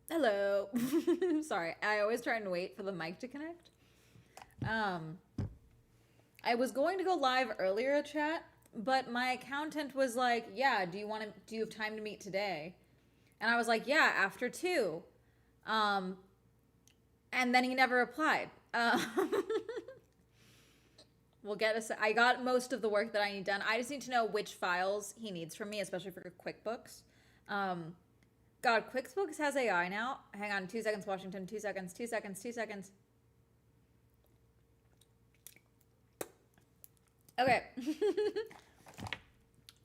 Hello. Sorry, I always try and wait for the mic to connect. Um, I was going to go live earlier, chat, but my accountant was like, "Yeah, do you have time to meet today?" And I was like, "Yeah, after 2." Um, and then he never replied. We'll get us. I got most of the work that I need done. I just need to know which files he needs from me, especially for QuickBooks. Um, God, QuickBooks has AI now. Hang on, 2 seconds, Washington. 2 seconds. 2 seconds. 2 seconds. Okay.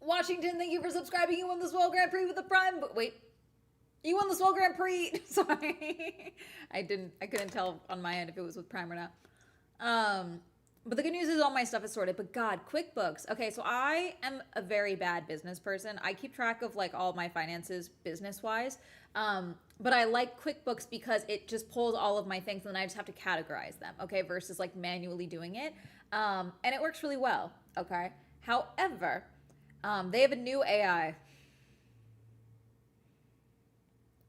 Washington, thank you for subscribing. You won the Swell Grand Prix with the Prime. But wait, you won the Swell Grand Prix. Sorry, I couldn't tell on my end if it was with Prime or not. But the good news is all my stuff is sorted. But God, QuickBooks. Okay, so I am a very bad business person. I keep track of like all my finances business wise. But I like QuickBooks because it just pulls all of my things and then I just have to categorize them. Okay, versus like manually doing it. And it works really well. Okay. However, they have a new AI.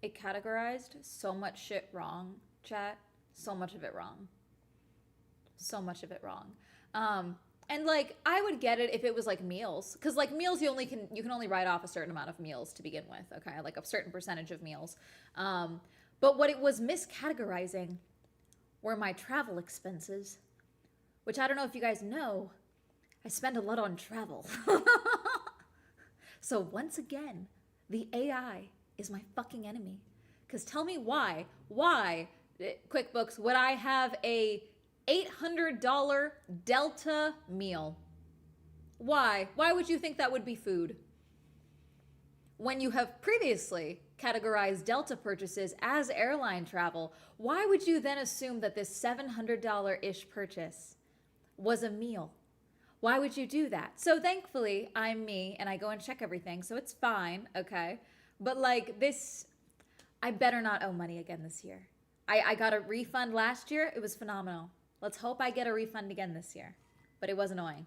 It categorized so much shit wrong, chat. So much of it wrong. So much of it wrong. And like I would get it if it was like meals, because like meals you can only write off a certain amount of meals to begin with. Okay, like a certain percentage of meals. But what it was miscategorizing were my travel expenses, which I don't know if you guys know. I spend a lot on travel. So once again, the AI is my fucking enemy. Because tell me why, QuickBooks, would I have a $800 Delta meal? Why? Why would you think that would be food? When you have previously categorized Delta purchases as airline travel, why would you then assume that this $700-ish purchase was a meal? Why would you do that? So thankfully, I'm me and I go and check everything, so it's fine, okay? But like this, I better not owe money again this year. I got a refund last year, it was phenomenal. Let's hope I get a refund again this year. But it was annoying.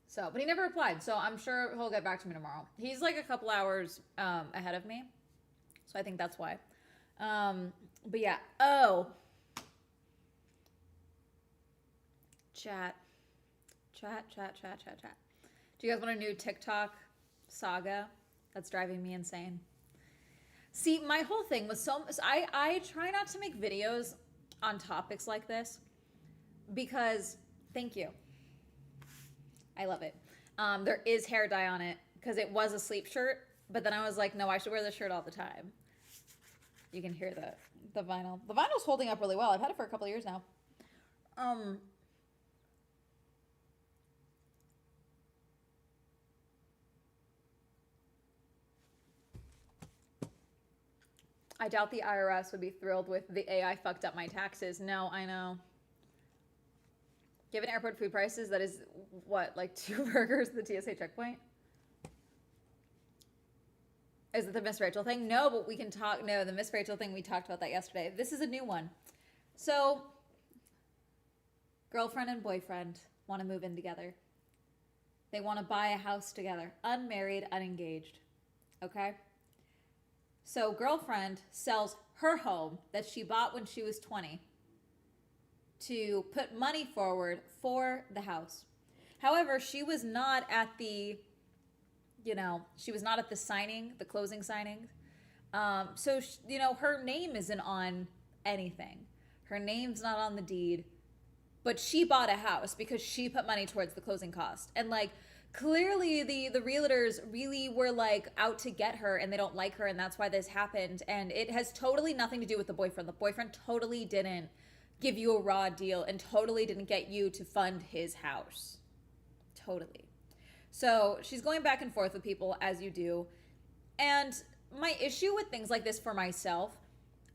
So, but he never replied, so I'm sure he'll get back to me tomorrow. He's like a couple hours ahead of me, so I think that's why. But yeah. Oh, chat, chat. Do you guys want a new TikTok saga that's driving me insane? See, my whole thing was I try not to make videos on topics like this because thank you. I love it. There is hair dye on it because it was a sleep shirt, but then I was like, no, I should wear this shirt all the time. You can hear the vinyl. The vinyl's holding up really well. I've had it for a couple of years now. Um, I doubt the IRS would be thrilled with the AI fucked up my taxes. No, I know. Given airport food prices, that is what, like 2 burgers at the TSA checkpoint? Is it the Miss Rachel thing? No, but we can talk. No, the Miss Rachel thing, we talked about that yesterday. This is a new one. So, girlfriend and boyfriend want to move in together. They want to buy a house together. Unmarried, unengaged. Okay? So, girlfriend sells her home that she bought when she was 20 to put money forward for the house. However, she was not at the, she was not at the signing, the closing signing. So, her name isn't on anything. Her name's not on the deed, but she bought a house because she put money towards the closing cost. And like, clearly the realtors really were like out to get her and they don't like her and that's why this happened. And it has totally nothing to do with the boyfriend. The boyfriend totally didn't give you a raw deal and totally didn't get you to fund his house. Totally. So she's going back and forth with people as you do. And my issue with things like this for myself,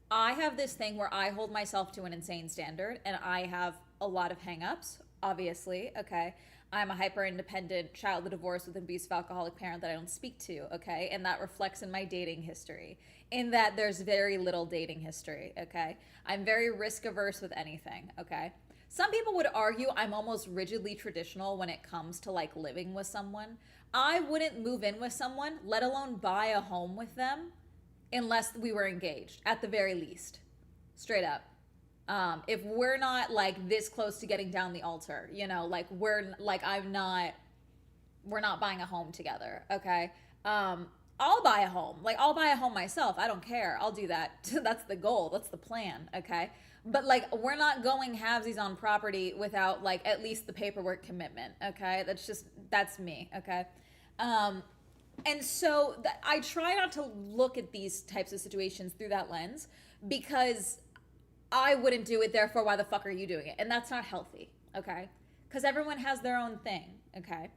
I have this thing where I hold myself to an insane standard and I have a lot of hangups obviously, okay? I'm a hyper independent child of divorce with an abusive alcoholic parent that I don't speak to, okay? And that reflects in my dating history, in that there's very little dating history, okay? I'm very risk averse with anything, okay? Some people would argue I'm almost rigidly traditional when it comes to like living with someone. I wouldn't move in with someone, let alone buy a home with them, unless we were engaged, at the very least. Straight up. If we're not like this close to getting down the altar, you know, like we're not buying a home together, okay? I'll buy a home. Like, I'll buy a home myself. I don't care. I'll do that. That's the goal. That's the plan, okay? But like, we're not going halvesies on property without like at least the paperwork commitment, okay? That's me, okay? Um, and so I try not to look at these types of situations through that lens because I wouldn't do it, therefore, why the fuck are you doing it? And that's not healthy, okay? Because everyone has their own thing, okay?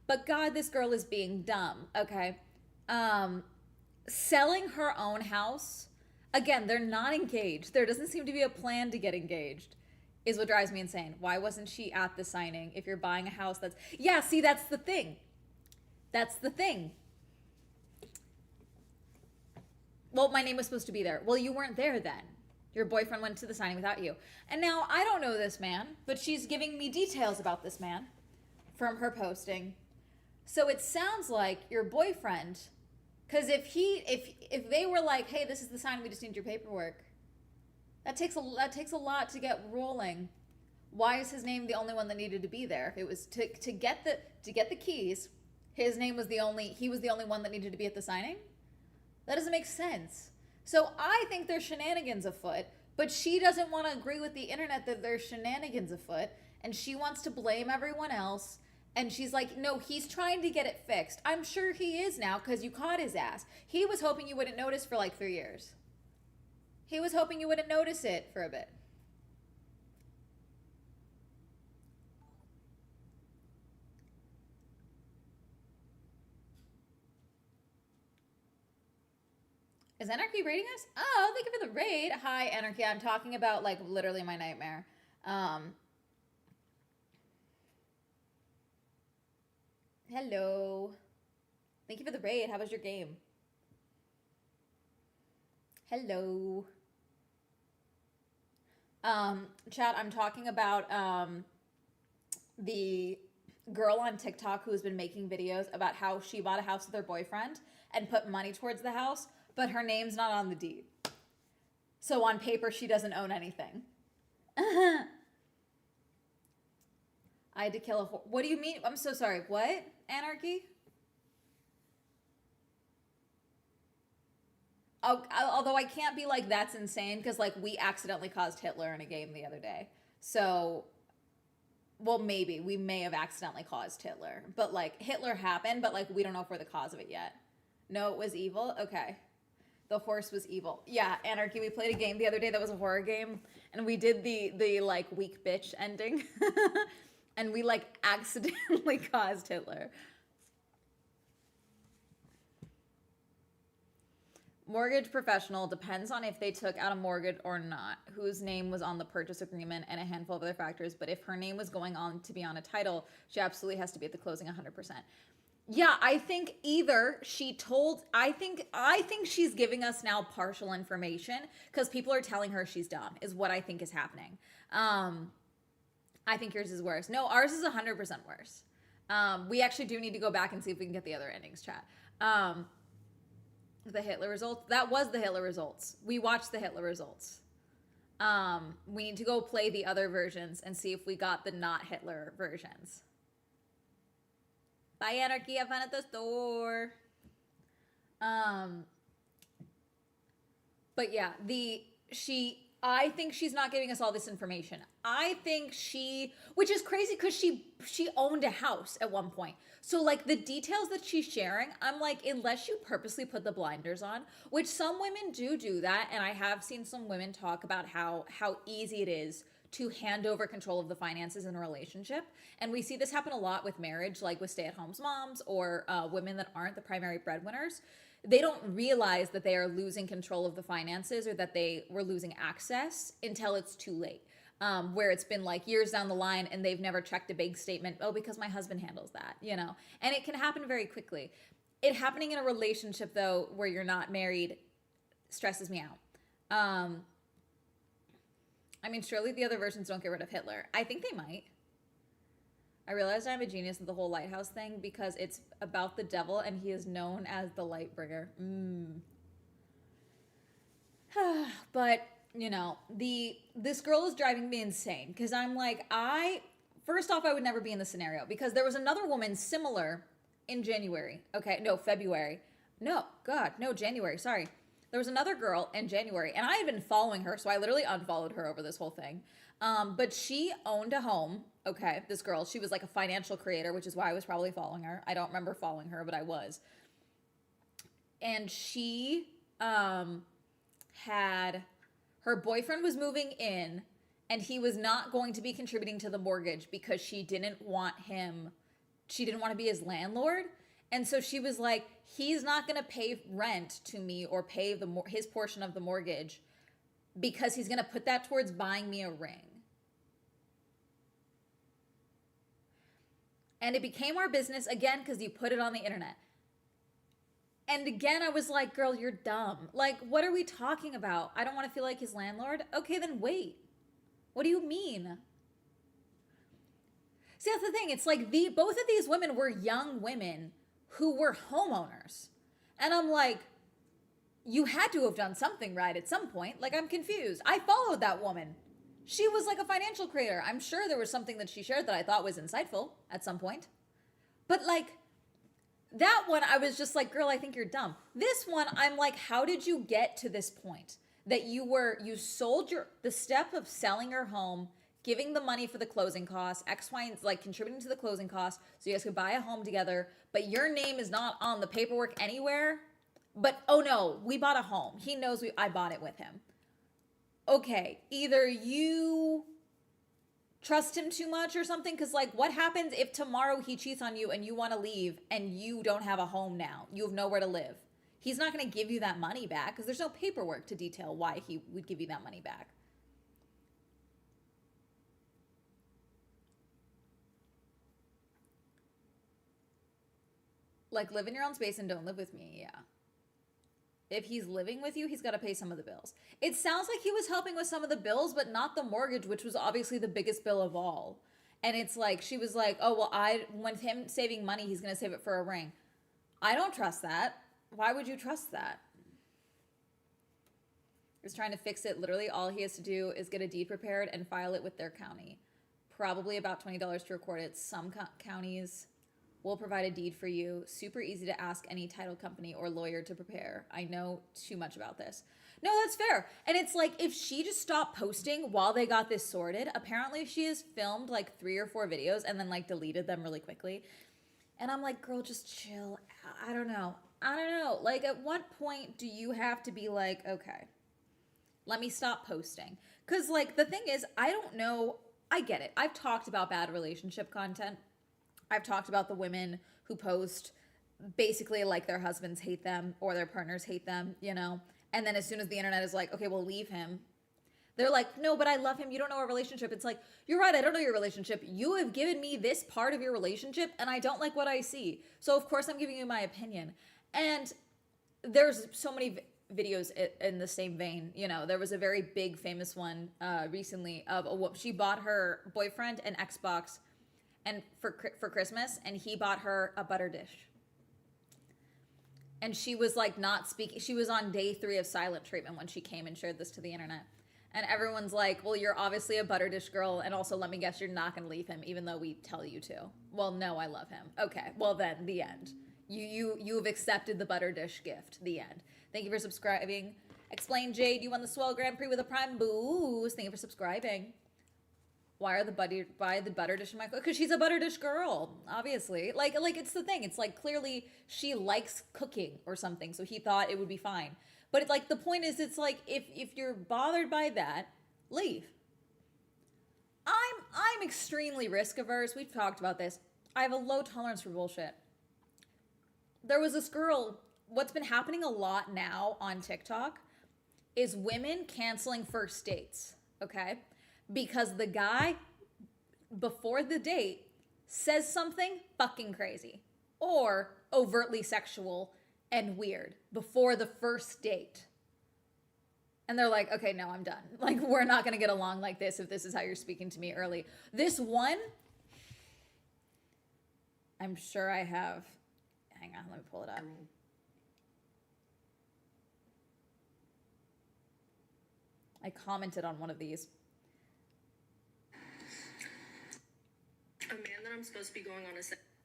But God, this girl is being dumb, okay? Um, Selling her own house, again, they're not engaged. There doesn't seem to be a plan to get engaged, is what drives me insane. Why wasn't she at the signing if you're buying a house that's. Yeah, see, that's the thing. That's the thing. Well, my name was supposed to be there. Well, you weren't there then. Your boyfriend went to the signing without you. And now I don't know this man, but she's giving me details about this man from her posting. So it sounds like your boyfriend, because if they were like, hey, this is the sign, we just need your paperwork, that takes a lot to get rolling. Why is his name the only one that needed to be there? If it was to get the keys, his name was he was the only one that needed to be at the signing? That doesn't make sense. So I think there's shenanigans afoot, but she doesn't want to agree with the internet that there's shenanigans afoot, and she wants to blame everyone else. And she's like, no, he's trying to get it fixed. I'm sure he is now because you caught his ass. He was hoping you wouldn't notice for like 3 years. He was hoping you wouldn't notice it for a bit. Is Anarchy raiding us? Oh, thank you for the raid. Hi, Anarchy. I'm talking about like literally my nightmare. Hello. Thank you for the raid. How was your game? Hello. Chat, I'm talking about the girl on TikTok who's been making videos about how she bought a house with her boyfriend and put money towards the house, but her name's not on the deed. So on paper, she doesn't own anything. I had to kill a horse. What do you mean? I'm so sorry. What? Anarchy? Oh, although I can't be like, that's insane, because like we accidentally caused Hitler in a game the other day. So, well, maybe we may have accidentally caused Hitler, but like Hitler happened, but like we don't know if we're the cause of it yet. No, it was evil. Okay. The horse was evil. Yeah, Anarchy. We played a game the other day that was a horror game, and we did the like weak bitch ending, and we like accidentally caused Hitler. Mortgage professional depends on if they took out a mortgage or not, whose name was on the purchase agreement, and a handful of other factors. But if her name was going on to be on a title, she absolutely has to be at the closing 100%. Yeah, I think either she told. I think she's giving us now partial information because people are telling her she's dumb. Is what I think is happening. I think yours is worse. No, ours is 100% worse. We actually do need to go back and see if we can get the other endings, chat. The Hitler results. That was the Hitler results. We watched the Hitler results. We need to go play the other versions and see if we got the not Hitler versions. Bye, Anarchy. Have fun at the store. But yeah, I think she's not giving us all this information. I think which is crazy because she owned a house at one point. So like the details that she's sharing, I'm like, unless you purposely put the blinders on, which some women do that, and I have seen some women talk about how easy it is to hand over control of the finances in a relationship. And we see this happen a lot with marriage, like with stay-at-home moms or women that aren't the primary breadwinners. They don't realize that they are losing control of the finances or that they were losing access until it's too late. where it's been like years down the line and they've never checked a bank statement. Oh, because my husband handles that, you know? And it can happen very quickly. It happening in a relationship, though, where you're not married stresses me out. I mean, surely the other versions don't get rid of Hitler. I think they might. I realized I'm a genius of the whole lighthouse thing because it's about the devil and he is known as the light bringer. But, you know, this girl is driving me insane because I'm like, first off, I would never be in this scenario because there was another woman similar in January. Okay, no, February. No, God, no, January, sorry. There was another girl in January, and I had been following her, so I literally unfollowed her over this whole thing. But she owned a home. Okay, this girl, she was like a financial creator, which is why I was probably following her. I don't remember following her, but I was. And she had, her boyfriend was moving in, and he was not going to be contributing to the mortgage because she didn't want to be his landlord. And so she was like, he's not going to pay rent to me or pay his portion of the mortgage because he's going to put that towards buying me a ring. And it became our business again because you put it on the internet. And again, I was like, girl, you're dumb. Like, what are we talking about? I don't want to feel like his landlord. Okay, then wait. What do you mean? See, that's the thing. It's like both of these women were young women who were homeowners. And I'm like, you had to have done something right at some point. Like, I'm confused. I followed that woman. She was like a financial creator. I'm sure there was something that she shared that I thought was insightful at some point. But like, that one, I was just like, girl, I think you're dumb. This one, I'm like, how did you get to this point? That you sold the step of selling your home, giving the money for the closing costs, X, Y, and like contributing to the closing costs so you guys could buy a home together, but your name is not on the paperwork anywhere. But, oh no, we bought a home. He knows I bought it with him. Okay, either you trust him too much or something, because like, what happens if tomorrow he cheats on you and you want to leave and you don't have a home now? You have nowhere to live. He's not going to give you that money back because there's no paperwork to detail why he would give you that money back. Like, live in your own space and don't live with me, yeah. If he's living with you, he's got to pay some of the bills. It sounds like he was helping with some of the bills, but not the mortgage, which was obviously the biggest bill of all. And it's like, she was like, oh, well, with him saving money, he's going to save it for a ring. I don't trust that. Why would you trust that? He's trying to fix it. Literally, all he has to do is get a deed prepared and file it with their county. Probably about $20 to record it. Some counties will provide a deed for you. Super easy to ask any title company or lawyer to prepare. I know too much about this. No, that's fair. And it's like, if she just stopped posting while they got this sorted, apparently she has filmed like 3 or 4 videos and then like deleted them really quickly. And I'm like, girl, just chill. I don't know. Like, at what point do you have to be like, okay, let me stop posting? Because like, the thing is, I don't know. I get it. I've talked about bad relationship content. I've talked about the women who post basically like their husbands hate them or their partners hate them, you know? And then as soon as the internet is like, okay, we'll leave him. They're like, no, but I love him. You don't know our relationship. It's like, you're right. I don't know your relationship. You have given me this part of your relationship and I don't like what I see. So of course I'm giving you my opinion. And there's so many videos in the same vein. You know, there was a very big famous one recently of she bought her boyfriend an Xbox and for Christmas, and he bought her a butter dish. And she was like not speaking. She was on day 3 of silent treatment when she came and shared this to the internet. And everyone's like, well, you're obviously a butter dish girl, and also let me guess, you're not going to leave him even though we tell you to. Well, no, I love him. Okay, well then, the end. You have accepted the butter dish gift. The end. Thank you for subscribing. Explain Jade, you won the Swell Grand Prix with a Prime boost. Thank you for subscribing. Why the butter dish in my because she's a butter dish girl, obviously. Like it's the thing. It's like clearly she likes cooking or something, so he thought it would be fine. But like the point is, it's like if you're bothered by that, leave. I'm extremely risk averse. We've talked about this. I have a low tolerance for bullshit. There was this girl. What's been happening a lot now on TikTok is women canceling first dates. Okay. because the guy before the date says something fucking crazy or overtly sexual and weird before the first date. And they're like, okay, no, I'm done. Like, we're not going to get along like this if this is how you're speaking to me early. This one, I'm sure I have. Hang on, let me pull it up. I commented on one of these. A man that I'm supposed to be going on a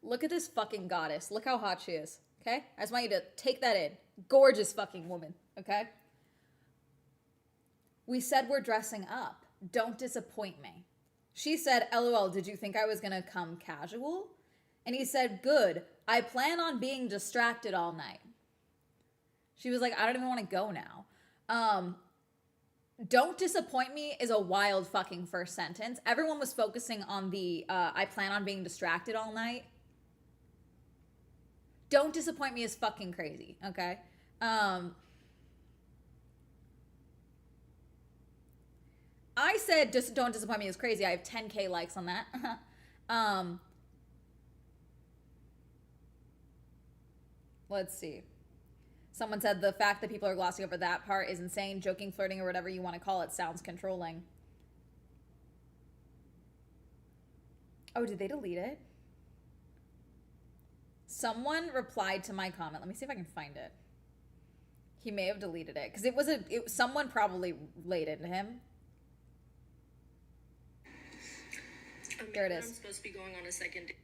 Look at this fucking goddess. Look how hot she is. Okay? I just want you to take that in. Gorgeous fucking woman. Okay? We said we're dressing up. Don't disappoint me. She said, LOL, did you think I was gonna come casual? And he said, good. I plan on being distracted all night. She was like, I don't even want to go now. Don't disappoint me is a wild fucking first sentence. Everyone was focusing on the, I plan on being distracted all night. Don't disappoint me is fucking crazy, okay? I said, just don't disappoint me is crazy. I have 10K likes on that. Let's see. Someone said the fact that people are glossing over that part is insane. Joking, flirting, or whatever you want to call it sounds controlling. Oh, did they delete it? Someone replied to my comment. Let me see if I can find it. He may have deleted it because someone probably laid into him. There it is. I'm supposed to be going on a second date.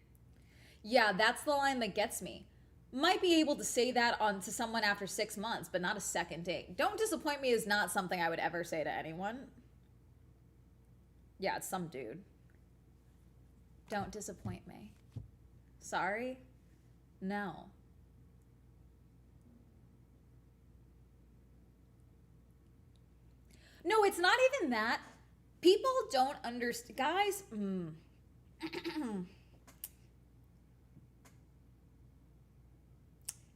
Yeah, that's the line that gets me. Might be able to say that to someone after 6 months, but not a second date. Don't disappoint me is not something I would ever say to anyone. Yeah, it's some dude. Don't disappoint me. Sorry? No. No, it's not even that. People don't understand. Guys,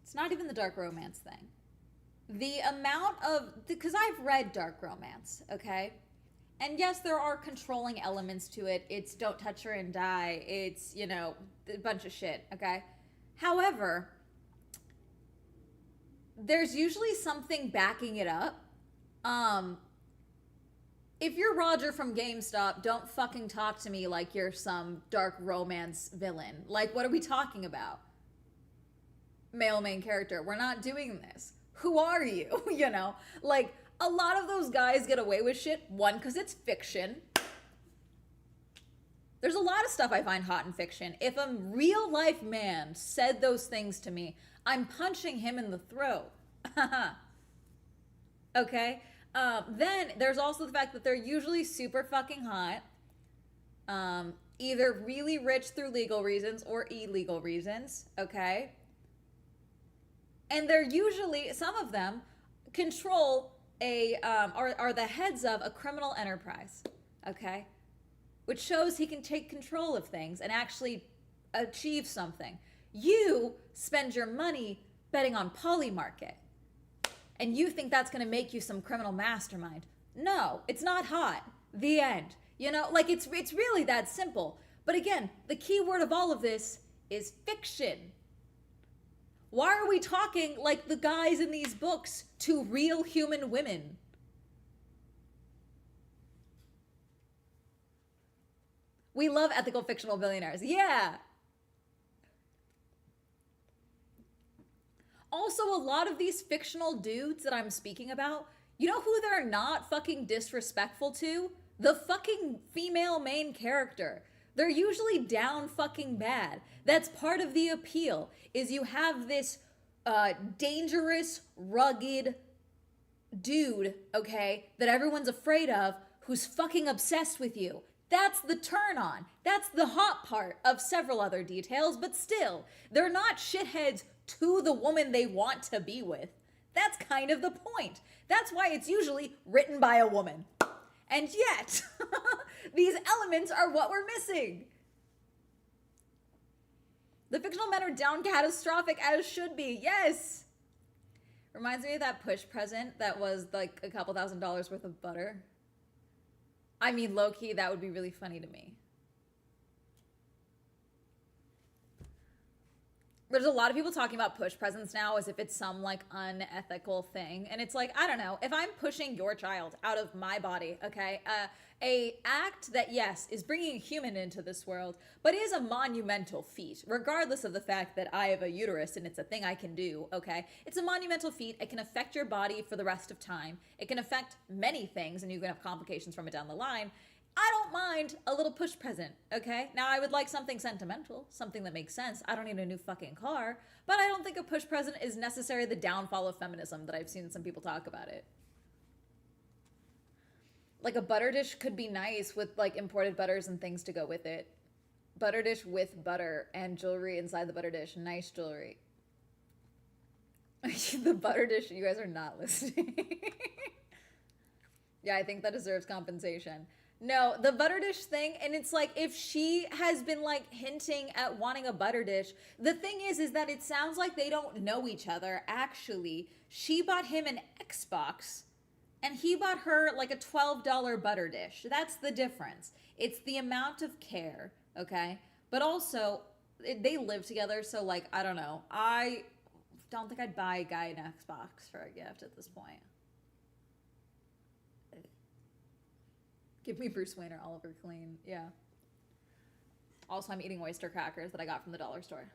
it's not even the dark romance thing. The amount of, because I've read dark romance, okay? And yes, there are controlling elements to it. It's don't touch her and die. It's, you know, a bunch of shit, okay? However, there's usually something backing it up. If you're Roger from GameStop, don't fucking talk to me like you're some dark romance villain. Like, what are we talking about? Male main character. We're not doing this. Who are you? You know? Like, a lot of those guys get away with shit. One, because it's fiction. There's a lot of stuff I find hot in fiction. If a real life man said those things to me, I'm punching him in the throat. Okay? Then there's also the fact that they're usually super fucking hot. Either really rich through legal reasons or illegal reasons. Okay? And they're usually, some of them, control are the heads of a criminal enterprise. Okay? Which shows he can take control of things and actually achieve something. You spend your money betting on Polymarket. And you think that's going to make you some criminal mastermind. No, it's not hot. The end. You know, like it's really that simple. But again, the key word of all of this is fiction. Why are we talking like the guys in these books to real human women? We love ethical fictional billionaires. Yeah. Also, a lot of these fictional dudes that I'm speaking about, you know who they're not fucking disrespectful to? The fucking female main character. They're usually down fucking bad. That's part of the appeal, is you have this dangerous, rugged dude, okay, that everyone's afraid of, who's fucking obsessed with you. That's the turn on. That's the hot part of several other details, but still, they're not shitheads to the woman they want to be with. That's kind of the point. That's why it's usually written by a woman. And yet, these elements are what we're missing. The fictional men are down catastrophic, as should be. Yes. Reminds me of that push present that was like a couple $1,000s worth of butter. I mean, low key, that would be really funny to me. There's a lot of people talking about push presents now as if it's some like unethical thing, and it's like, I don't know, if I'm pushing your child out of my body, okay, a act that, yes, is bringing a human into this world, but is a monumental feat, regardless of the fact that I have a uterus and it's a thing I can do, okay? It's a monumental feat. It can affect your body for the rest of time. It can affect many things, and you can have complications from it down the line. I don't mind a little push present, okay? Now, I would like something sentimental, something that makes sense. I don't need a new fucking car, but I don't think a push present is necessarily the downfall of feminism that I've seen some people talk about it. Like a butter dish could be nice with like imported butters and things to go with it. Butter dish with butter and jewelry inside the butter dish. Nice jewelry. The butter dish, you guys are not listening. Yeah, I think that deserves compensation. No, the butter dish thing, and it's like if she has been like hinting at wanting a butter dish, the thing is that it sounds like they don't know each other. Actually, she bought him an Xbox and he bought her like a $12 butter dish. That's the difference. It's the amount of care, okay? But also, they live together, so like, I don't know. I don't think I'd buy a guy an Xbox for a gift at this point. Give me Bruce Wayne or Oliver Queen. Yeah. Also, I'm eating oyster crackers that I got from the dollar store.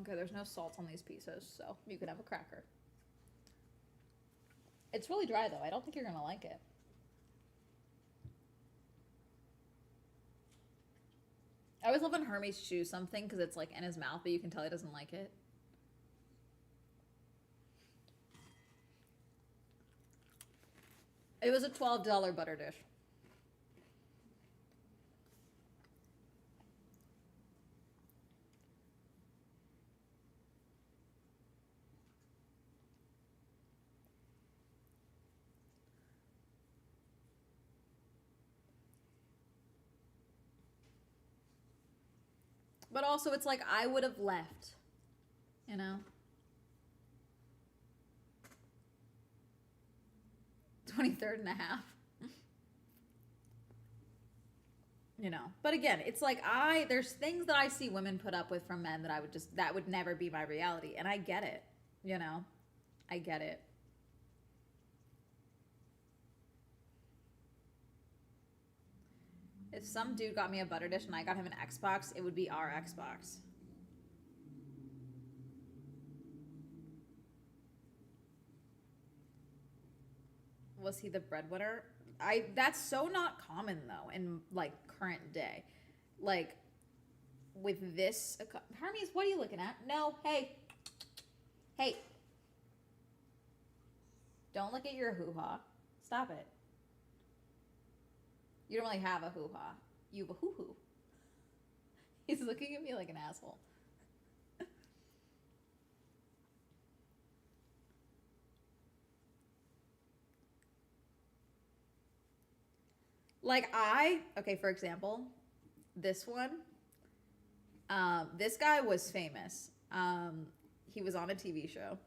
Okay, there's no salt on these pieces, so you can have a cracker. It's really dry, though. I don't think you're gonna like it. I always love when Hermes chews something because it's like in his mouth, but you can tell he doesn't like it. It was a $12 butter dish. But also, it's like I would have left, you know? 23rd and a half. You know, but again, it's like there's things that I see women put up with from men that that would never be my reality. And I get it, you know? I get it. If some dude got me a butter dish and I got him an Xbox, it would be our Xbox. Was he the breadwinner? That's so not common though in like current day. Like with this Hermes, what are you looking at? No, hey. Hey. Don't look at your hoo-ha. Stop it. You don't really have a hoo-ha. You have a hoo-hoo. He's looking at me like an asshole. Like okay, for example, this one, this guy was famous. He was on a TV show.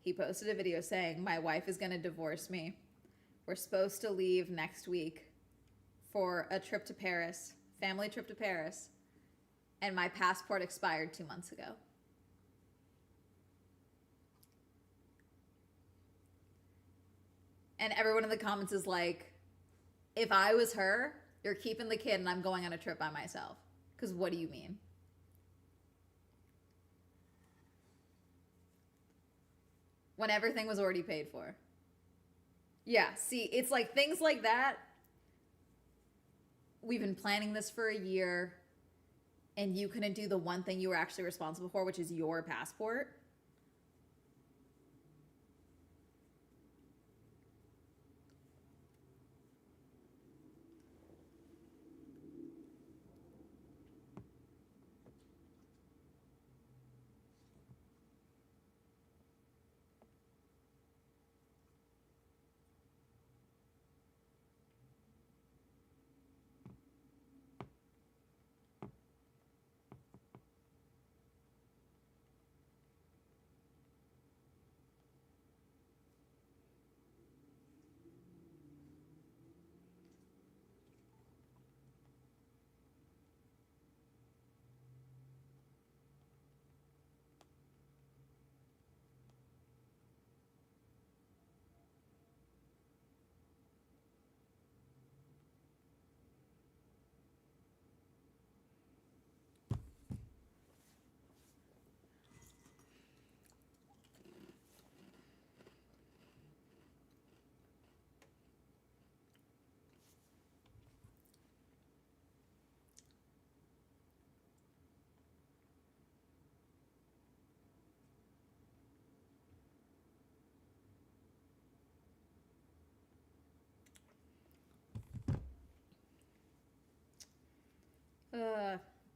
He posted a video saying, "My wife is gonna divorce me. We're supposed to leave next week for a trip to Paris, family trip to Paris, and my passport expired 2 months ago." And everyone in the comments is like, if I was her, you're keeping the kid and I'm going on a trip by myself. Because what do you mean? When everything was already paid for. Yeah, see, it's like things like that. We've been planning this for a year, and you couldn't do the one thing you were actually responsible for, which is your passport.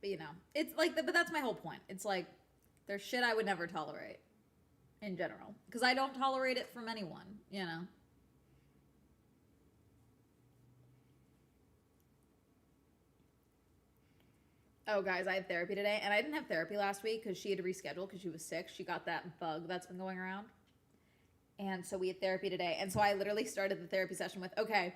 But you know, it's like, but that's my whole point. It's like, there's shit I would never tolerate in general. Because I don't tolerate it from anyone, you know? Oh, guys, I had therapy today, and I didn't have therapy last week because she had to reschedule because she was sick. She got that bug that's been going around. And so we had therapy today. And so I literally started the therapy session with, okay,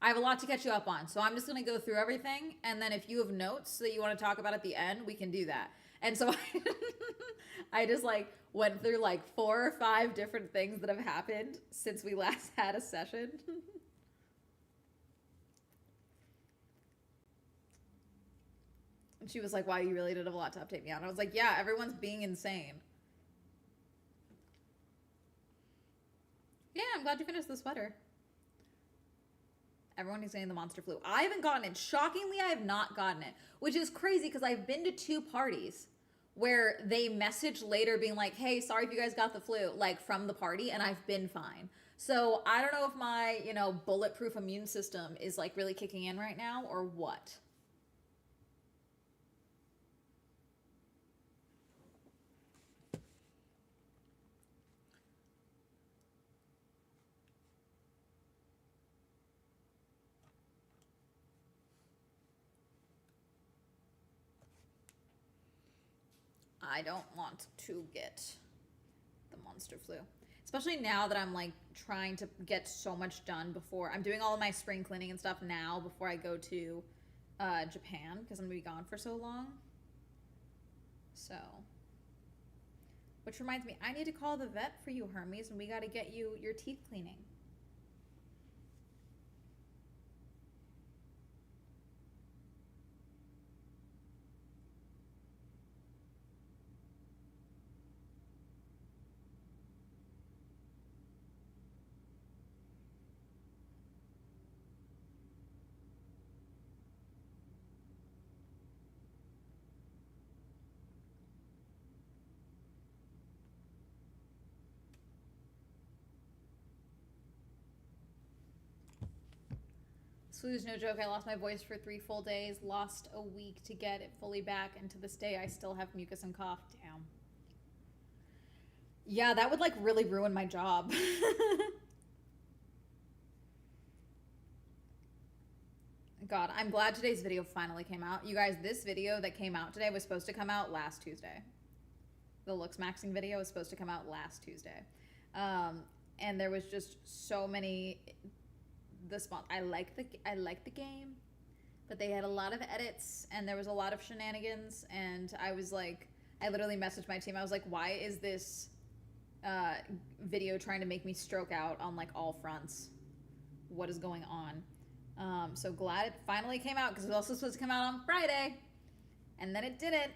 I have a lot to catch you up on. So I'm just going to go through everything. And then if you have notes that you want to talk about at the end, we can do that. And so I just like went through like 4 or 5 different things that have happened since we last had a session. And she was like, wow, you really did have a lot to update me on. I was like, yeah, everyone's being insane. Yeah, I'm glad you finished the sweater. Everyone is getting the monster flu. I haven't gotten it. Shockingly, I have not gotten it, which is crazy because I've been to 2 parties where they message later being like, hey, sorry if you guys got the flu, like from the party, and I've been fine. So I don't know if my, you know, bulletproof immune system is like really kicking in right now or what. I don't want to get the monster flu. Especially now that I'm like trying to get so much done before I'm doing all of my spring cleaning and stuff now before I go to Japan because I'm gonna be gone for so long. So, which reminds me, I need to call the vet for you, Hermes, and we got to get you your teeth cleaning. Flu's no joke. I lost my voice for 3 full days, lost a week to get it fully back, and to this day I still have mucus and cough. Damn. Yeah, that would like really ruin my job. God, I'm glad today's video finally came out. You guys, this video that came out today was supposed to come out last Tuesday. The looks maxing video was supposed to come out last Tuesday. And there was just so many this month. I like the game, but they had a lot of edits and there was a lot of shenanigans, and I was like, I literally messaged my team. I was like, why is this video trying to make me stroke out on like all fronts? What is going on? So glad it finally came out because it was also supposed to come out on Friday, and then it didn't.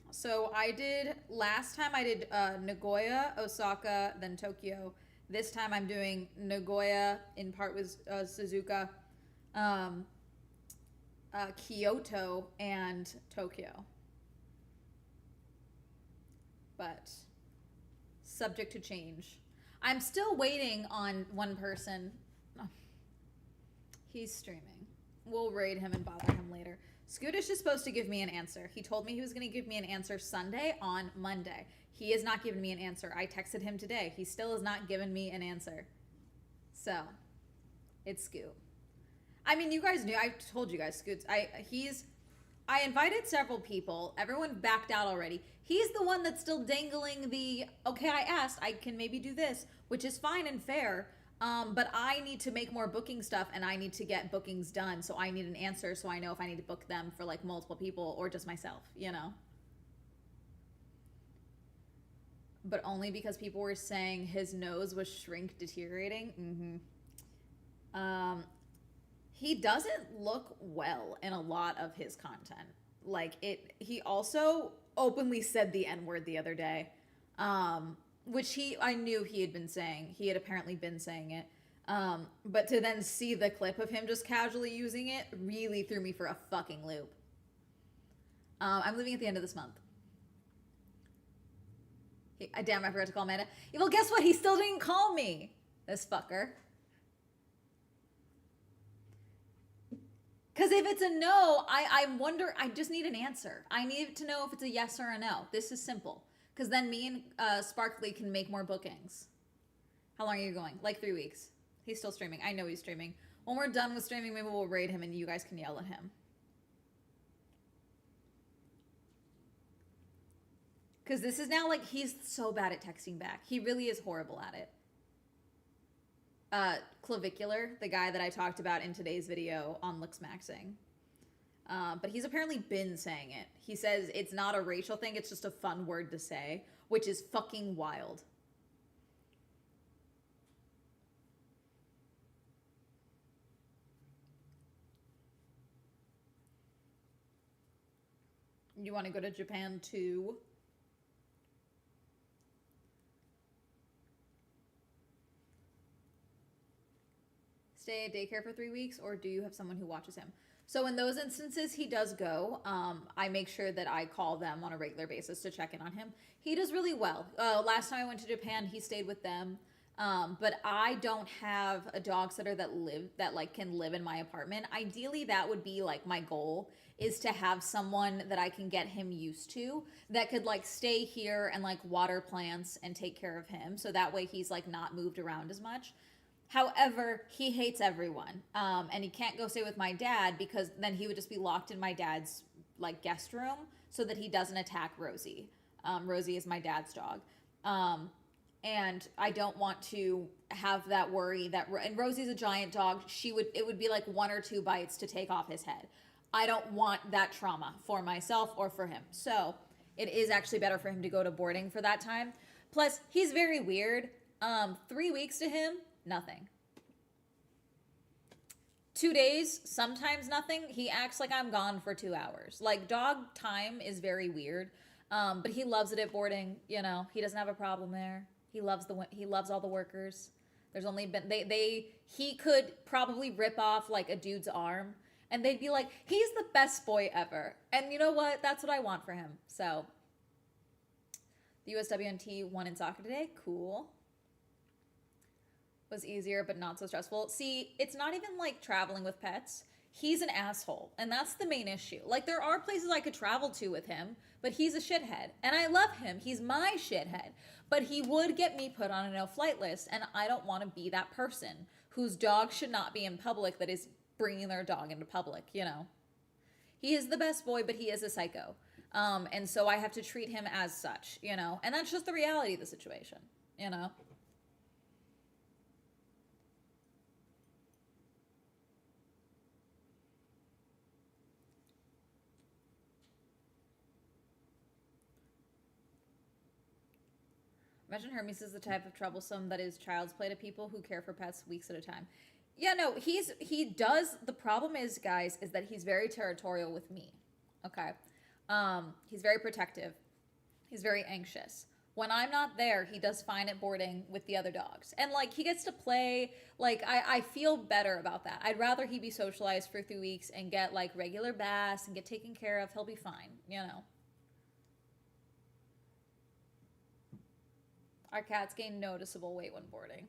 So I did, last time I did Nagoya, Osaka, then Tokyo. This time I'm doing Nagoya in part with Suzuka, Kyoto, and Tokyo. But subject to change. I'm still waiting on one person. Oh, he's streaming. We'll raid him and bother him later. Scootish is supposed to give me an answer. He told me he was going to give me an answer Sunday on Monday. He has not given me an answer. I texted him today. He still has not given me an answer. So, it's Scoot. I mean, you guys knew. I told you guys, Scoot's. I invited several people. Everyone backed out already. He's the one that's still dangling the, okay, I asked, I can maybe do this, which is fine and fair. But I need to make more booking stuff and I need to get bookings done. So I need an answer so I know if I need to book them for like multiple people or just myself, you know? But only because people were saying his nose was shrink deteriorating. He doesn't look well in a lot of his content. Like he also openly said the N-word the other day. Which I knew he had been saying. He had apparently been saying it. But to then see the clip of him just casually using it really threw me for a fucking loop. I'm leaving at the end of this month. Damn, I forgot to call Amanda. Yeah, well, guess what? He still didn't call me. This fucker. Because if it's a no, I wonder, I just need an answer. I need to know if it's a yes or a no. This is simple. Because then me and Sparkly can make more bookings. How long are you going? Like 3 weeks. He's still streaming. I know he's streaming. When we're done with streaming, maybe we'll raid him and you guys can yell at him. Because this is now like, he's so bad at texting back. He really is horrible at it. Clavicular, the guy that I talked about in today's video on Looks Maxing. But he's apparently been saying it. He says it's not a racial thing, it's just a fun word to say, which is fucking wild. You want to go to Japan too? Stay at daycare for 3 weeks, or do you have someone who watches him? So in those instances, he does go. I make sure that I call them on a regular basis to check in on him. He does really well. Last time I went to Japan, he stayed with them. But I don't have a dog sitter that like can live in my apartment. Ideally, that would be like my goal, is to have someone that I can get him used to that could like stay here and like water plants and take care of him. So that way he's like not moved around as much. However, he hates everyone. And he can't go stay with my dad because then he would just be locked in my dad's like guest room so that he doesn't attack Rosie. Rosie is my dad's dog. And I don't want to have that worry that, and Rosie's a giant dog. It would be like 1 or 2 bites to take off his head. I don't want that trauma for myself or for him. So it is actually better for him to go to boarding for that time. Plus, he's very weird. 3 weeks to him, nothing. 2 days, sometimes nothing. He acts like I'm gone for 2 hours. Like, dog time is very weird. But he loves it at boarding. You know, he doesn't have a problem there. He loves all the workers. There's only been he could probably rip off like a dude's arm and they'd be like, he's the best boy ever. And you know what? That's what I want for him. So the USWNT won in soccer today. Cool. Was easier but not so stressful. See, it's not even like traveling with pets. He's an asshole, and that's the main issue. Like, there are places I could travel to with him, but he's a shithead, and I love him. He's my shithead, but he would get me put on a no-flight list, and I don't want to be that person whose dog should not be in public that is bringing their dog into public, you know? He is the best boy, but he is a psycho, and so I have to treat him as such, you know? And that's just the reality of the situation, you know? Imagine Hermes is the type of troublesome that is child's play to people who care for pets weeks at a time. Yeah, no, he does. The problem is, guys, is that he's very territorial with me. Okay. He's very protective. He's very anxious. When I'm not there, he does fine at boarding with the other dogs. And like he gets to play, like I feel better about that. I'd rather he be socialized for 3 weeks and get like regular baths and get taken care of. He'll be fine, you know. Our cats gain noticeable weight when boarding.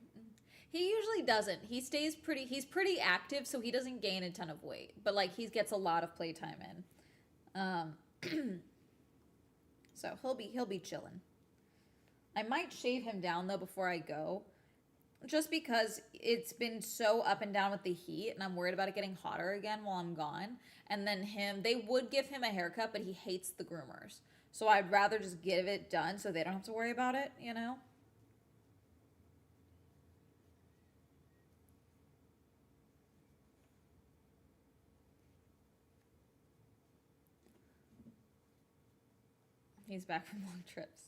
He usually doesn't. He's pretty active, so he doesn't gain a ton of weight. But like he gets a lot of playtime in. So he'll be chilling. I might shave him down though before I go. Just because it's been so up and down with the heat and I'm worried about it getting hotter again while I'm gone. And then they would give him a haircut, but he hates the groomers. So I'd rather just give it done so they don't have to worry about it, you know? He's back from long trips.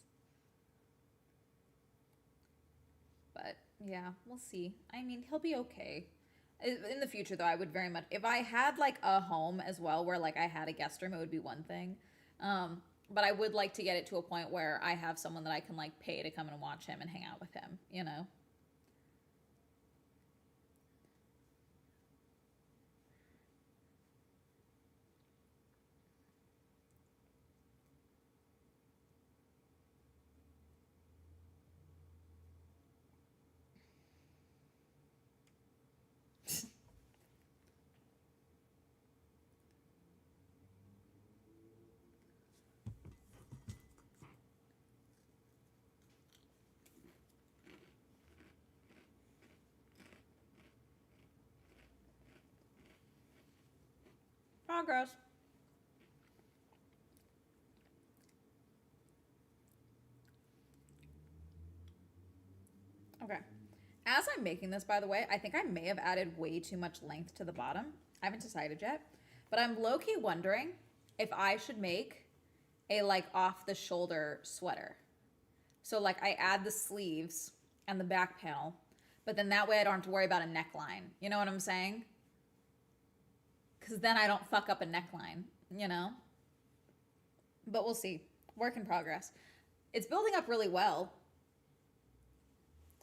But yeah, we'll see. I mean, he'll be okay. In the future, though, I would very much, if I had like a home as well where like I had a guest room, it would be one thing. But I would like to get it to a point where I have someone that I can like pay to come and watch him and hang out with him, you know? progress. Okay. As I'm making this, by the way, I think I may have added way too much length to the bottom. I haven't decided yet. But I'm low-key wondering if I should make a like off-the-shoulder sweater. So like I add the sleeves and the back panel, but then that way I don't have to worry about a neckline. You know what I'm saying? Because then I don't fuck up a neckline, you know? But we'll see. Work in progress. It's building up really well.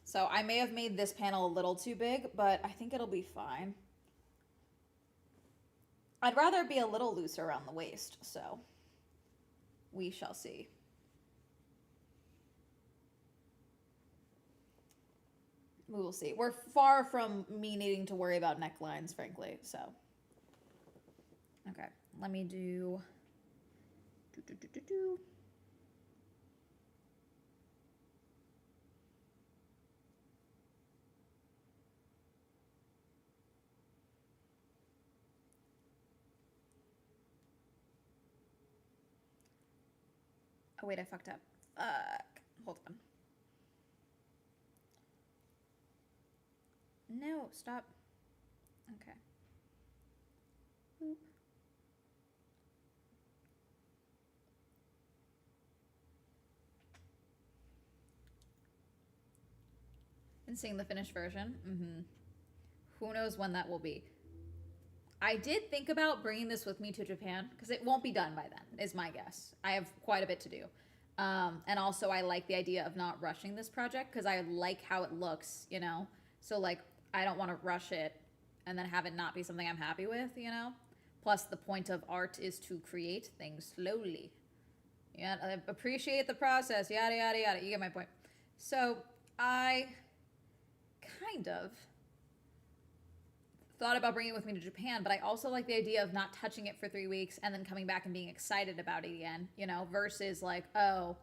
So I may have made this panel a little too big, but I think it'll be fine. I'd rather be a little looser around the waist, so we shall see. We will see. We're far from me needing to worry about necklines, frankly, so. Okay, let me do. Oh, wait, I fucked up. Fuck. Hold on. No, stop. Okay. Boop. And seeing the finished version. Who knows when that will be. I did think about bringing this with me to Japan because it won't be done by then, is my guess. I have quite a bit to do. And also I like the idea of not rushing this project because I like how it looks, you know? So like, I don't want to rush it and then have it not be something I'm happy with, you know? Plus the point of art is to create things slowly. Yeah, I appreciate the process, yada, yada, yada. You get my point. So I kind of thought about bringing it with me to Japan, but I also like the idea of not touching it for 3 weeks and then coming back and being excited about it again, you know, versus like, oh,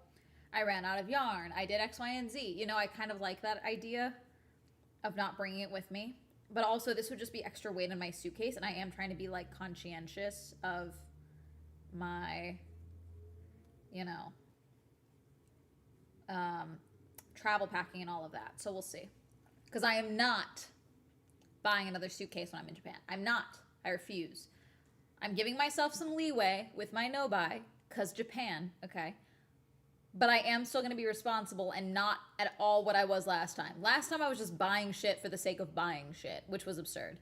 I ran out of yarn, I did X, Y, and Z. You know, I kind of like that idea of not bringing it with me. But also this would just be extra weight in my suitcase, and I am trying to be like conscientious of my, you know, travel packing and all of that. So we'll see. Because I am not buying another suitcase when I'm in Japan. I'm not. I refuse. I'm giving myself some leeway with my no buy because Japan, okay? But I am still going to be responsible and not at all what I was last time. Last time I was just buying shit for the sake of buying shit, which was absurd.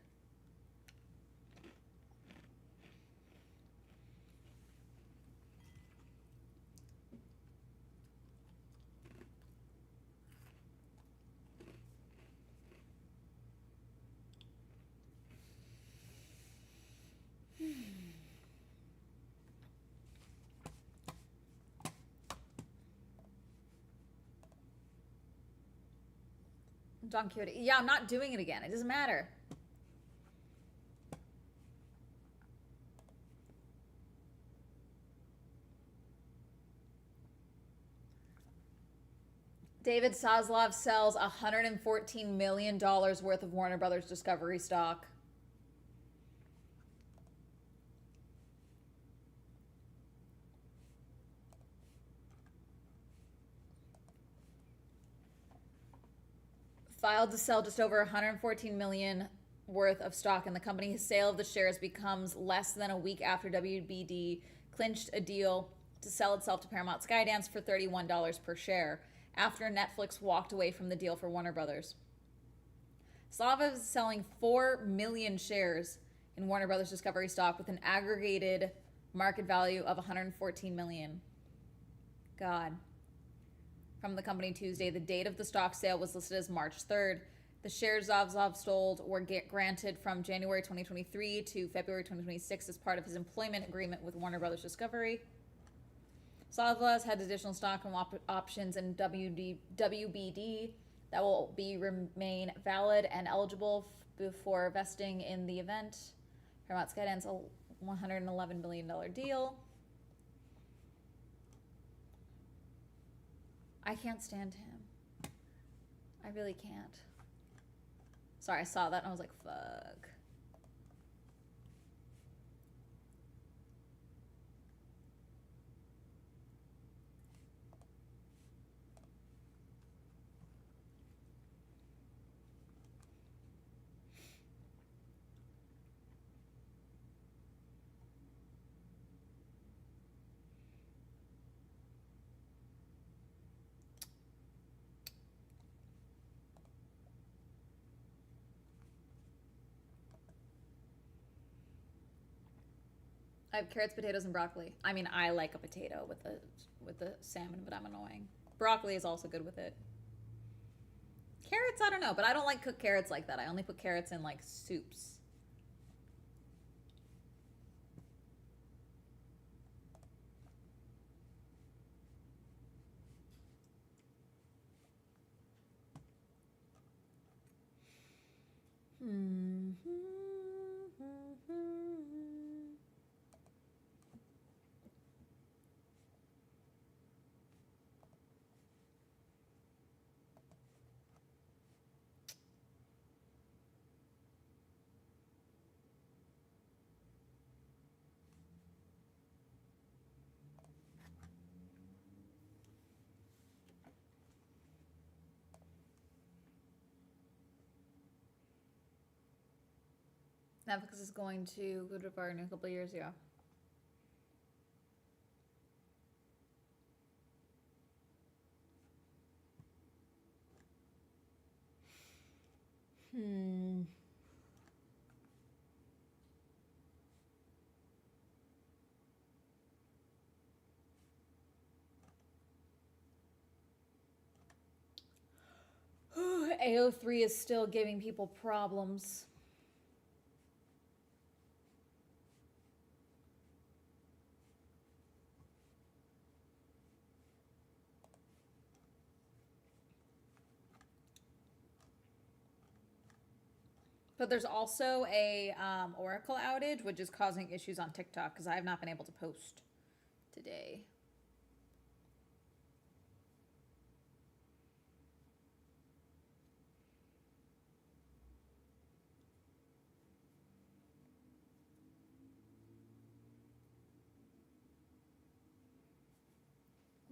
Don Quixote. Yeah, I'm not doing it again. It doesn't matter. David Zaslav sells $114 million worth of Warner Brothers Discovery stock. Filed to sell just over $114 million worth of stock in the company. His sale of the shares becomes less than a week after WBD clinched a deal to sell itself to Paramount Skydance for $31 per share after Netflix walked away from the deal for Warner Brothers. Slava is selling 4 million shares in Warner Brothers Discovery stock with an aggregated market value of $114 million. God. From the company Tuesday, the date of the stock sale was listed as March 3rd. The shares Zaslav sold were granted from January 2023 to February 2026 as part of his employment agreement with Warner Brothers Discovery. Zaslav had additional stock and options in WBD that will remain valid and eligible before vesting in the event. Paramount Skydance, a $111 million deal. I can't stand him. I really can't. Sorry, I saw that and I was like, fuck. I have carrots, potatoes, and broccoli. I mean, I like a potato with the salmon, but I'm annoying. Broccoli is also good with it. Carrots, I don't know, but I don't like cooked carrots like that. I only put carrots in like soups. Netflix is going to go to bar in a couple of years, yeah. AO3 is still giving people problems. But there's also a Oracle outage, which is causing issues on TikTok because I have not been able to post today.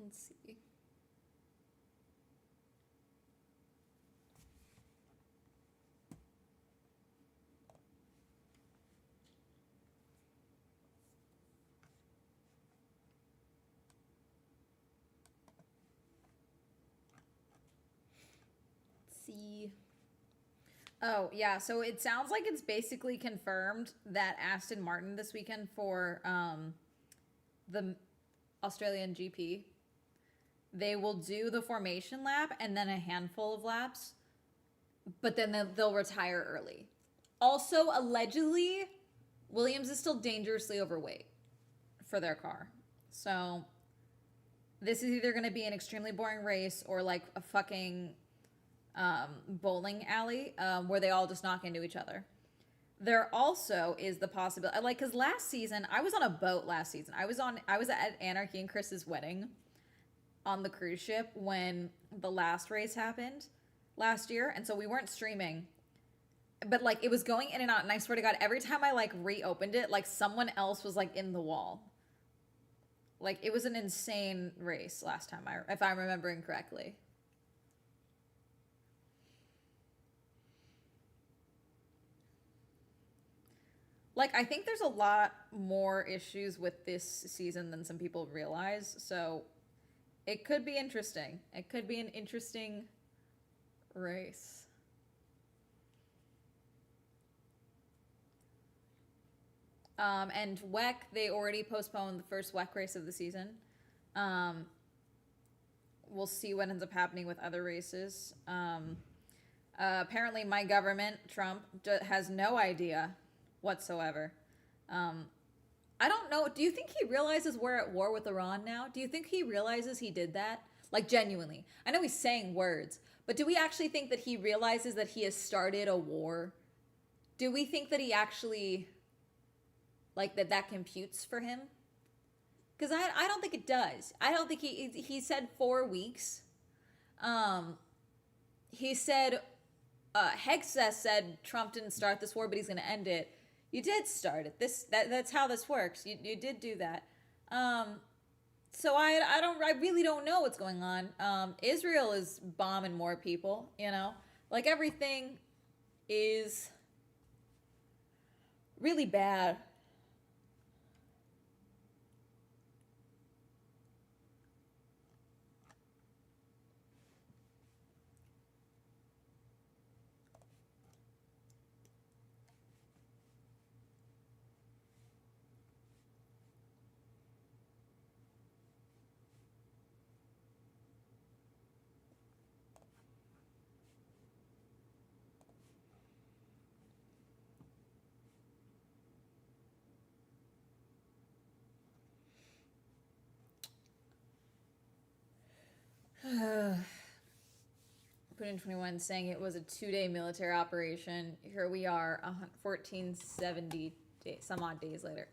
Let's see. See. Oh, yeah. So it sounds like it's basically confirmed that Aston Martin this weekend for the Australian GP, they will do the formation lap and then a handful of laps, but then they'll retire early. Also, allegedly, Williams is still dangerously overweight for their car. So this is either going to be an extremely boring race or like a fucking bowling alley where they all just knock into each other. There also is the possibility, like, because last season I was on a boat. Last season I was at Anarchy and Chris's wedding on the cruise ship when the last race happened last year, and so we weren't streaming, but like it was going in and out, and I swear to God, every time I like reopened it, like someone else was like in the wall. Like it was an insane race last time, if I'm remembering correctly. Like, I think there's a lot more issues with this season than some people realize, so it could be interesting. It could be an interesting race. And WEC, they already postponed the first WEC race of the season. We'll see what ends up happening with other races. Apparently, my government, Trump, has no idea whatsoever. I don't know. Do you think he realizes we're at war with Iran now? Do you think he realizes he did that? Like, genuinely. I know he's saying words, but do we actually think that he realizes that he has started a war? Do we think that he actually, like, that computes for him? Because I don't think it does. I don't think he said 4 weeks. He said, Hegseth said Trump didn't start this war, but he's going to end it. You did start it. That's how this works. You did do that. So I really don't know what's going on. Israel is bombing more people, you know? Like everything is really bad. Putin 21 saying it was a 2-day military operation. Here we are, 1470 days, some odd days later.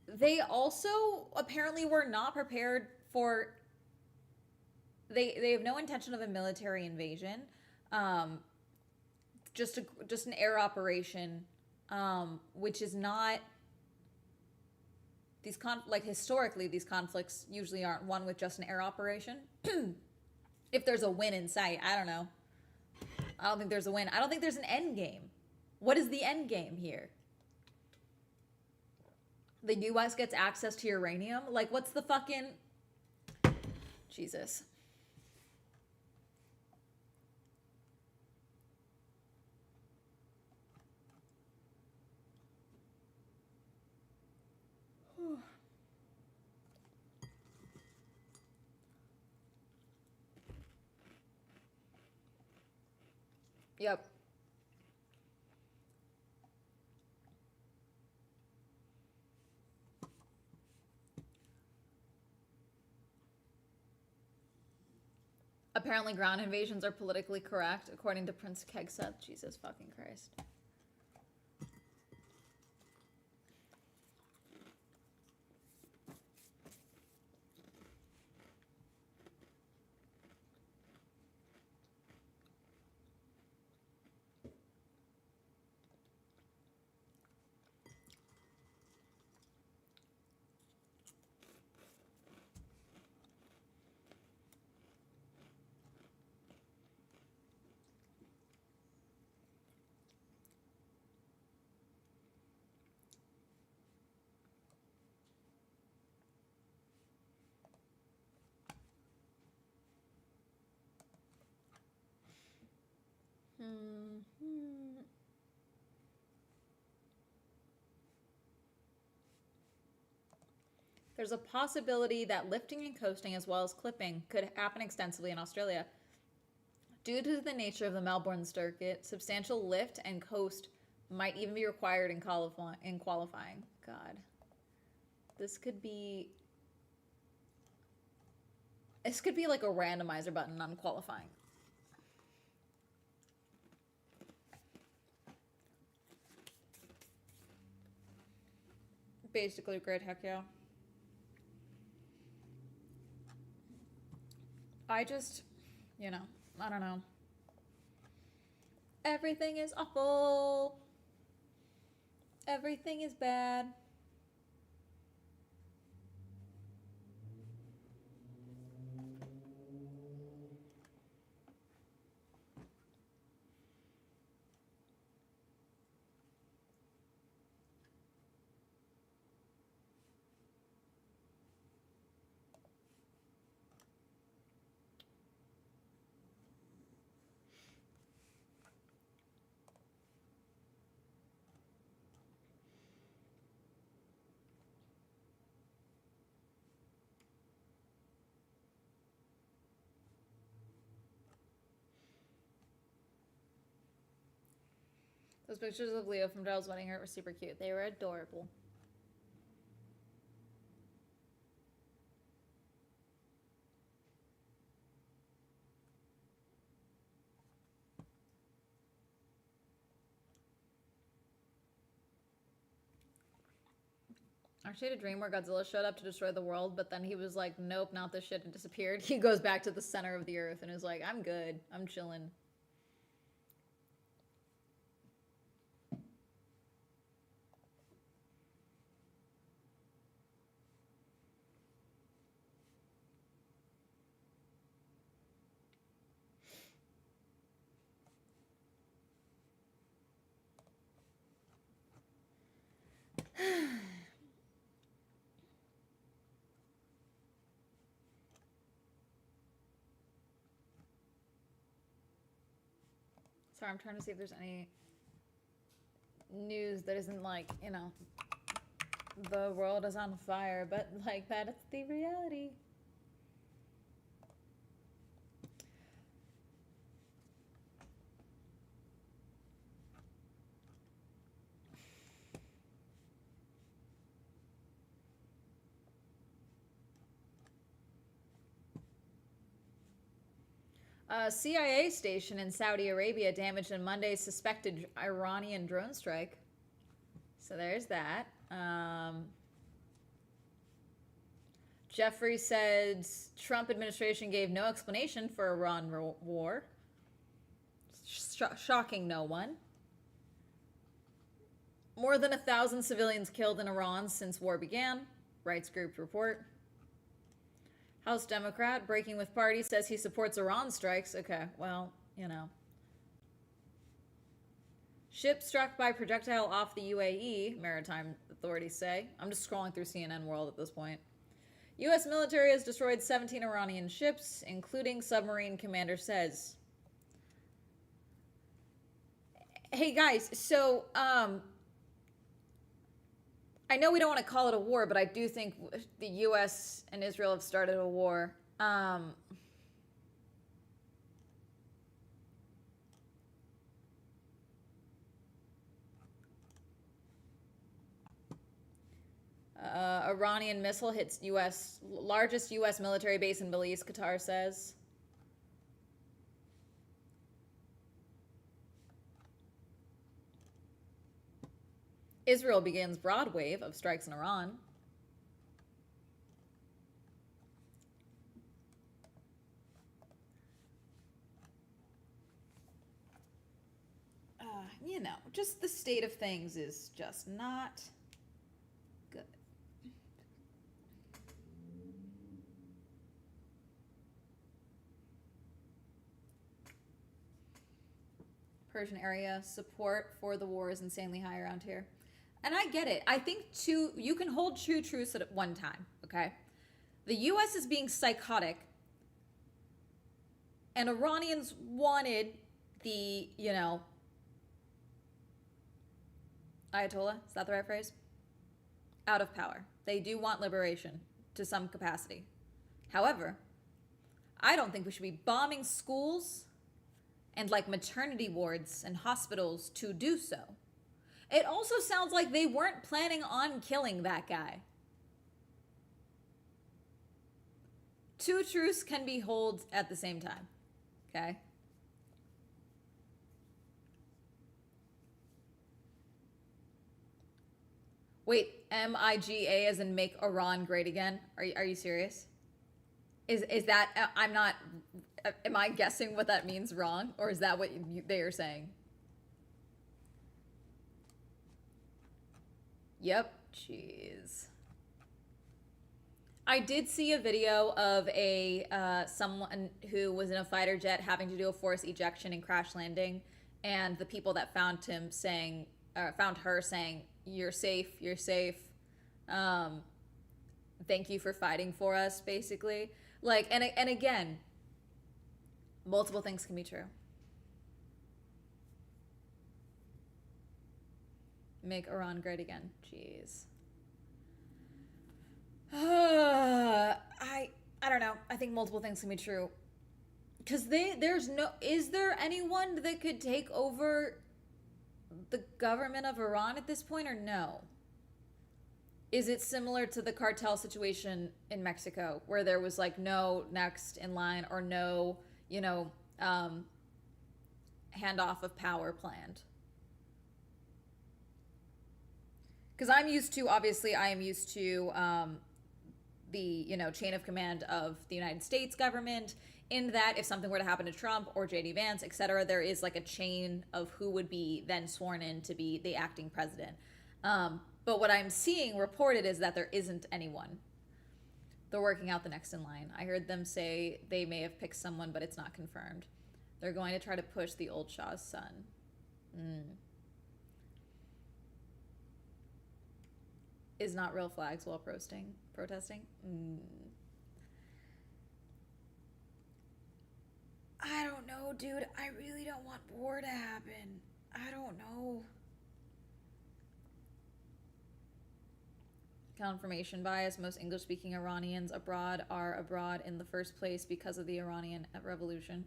They also apparently were not prepared for. They have no intention of a military invasion, just an air operation, which is not. Historically, these conflicts usually aren't won with just an air operation. If there's a win in sight, I don't know. I don't think there's a win. I don't think there's an end game. What is the end game here? The U.S. gets access to uranium? Like, what's the fucking... Jesus. Yep. Apparently ground invasions are politically correct, according to Prince Kegseth. Jesus fucking Christ. There's a possibility that lifting and coasting as well as clipping could happen extensively in Australia. Due to the nature of the Melbourne circuit, substantial lift and coast might even be required in qualifying. God. This could be like a randomizer button on qualifying. Basically, great, heck yeah. I just, I don't know. Everything is awful. Everything is bad. Those pictures of Leo from Giles' wedding were super cute. They were adorable. I actually had a dream where Godzilla showed up to destroy the world, but then he was like, nope, not this shit, and disappeared. He goes back to the center of the earth and is like, I'm good. I'm chilling. Sorry, I'm trying to see if there's any news that isn't like, the world is on fire, but like that is the reality. A CIA station in Saudi Arabia damaged in Monday's suspected Iranian drone strike. So there's that. Jeffrey says Trump administration gave no explanation for Iran war. Shocking no one. More than 1,000 civilians killed in Iran since war began. Rights group report. House Democrat breaking with party says he supports Iran strikes. Okay, well, you know. Ship struck by projectile off the UAE, maritime authorities say. I'm just scrolling through CNN World at this point. U.S. military has destroyed 17 Iranian ships, including submarine, commander says. Hey guys, so I know we don't want to call it a war, but I do think the U.S. and Israel have started a war. Iranian missile hits largest U.S. military base in Belize, Qatar says. Israel begins broad wave of strikes in Iran. You know, just the state of things is just not good. Persian area support for the war is insanely high around here. And I get it. I think you can hold two truths at one time, okay? The US is being psychotic, and Iranians wanted the, you know, Ayatollah, is that the right phrase? Out of power. They do want liberation to some capacity. However, I don't think we should be bombing schools and like maternity wards and hospitals to do so. It also sounds like they weren't planning on killing that guy. Two truths can be held at the same time, okay? Wait, MIGA as in make Iran great again? Are you serious? Is that, I'm not, am I guessing what that means wrong? Or is that what they are saying? Yep, jeez. I did see a video of someone who was in a fighter jet having to do a forced ejection and crash landing, and the people that found him saying, found her saying, "You're safe, you're safe. Thank you for fighting for us," basically. Like, and again, multiple things can be true. Make Iran great again. Jeez. I don't know. I think multiple things can be true. Because is there anyone that could take over the government of Iran at this point, or no? Is it similar to the cartel situation in Mexico, where there was like no next in line or no, handoff of power planned? Because I am used to the chain of command of the United States government, in that if something were to happen to Trump or JD Vance, etc., there is like a chain of who would be then sworn in to be the acting president. But what I'm seeing reported is that there isn't anyone. They're working out the next in line. I heard them say they may have picked someone, but it's not confirmed. They're going to try to push the old Shah's son. Is not real flags while protesting? I don't know, dude. I really don't want war to happen. I don't know. Confirmation bias. Most English-speaking Iranians abroad are abroad in the first place because of the Iranian Revolution.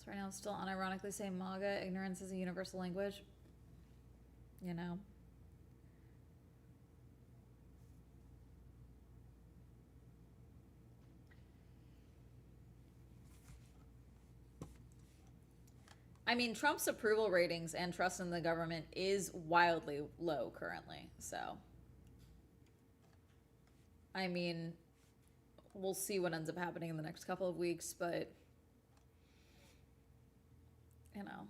So right now, I'm still unironically saying MAGA. Ignorance is a universal language. You know. I mean, Trump's approval ratings and trust in the government is wildly low currently. So, I mean, we'll see what ends up happening in the next couple of weeks, but, you know.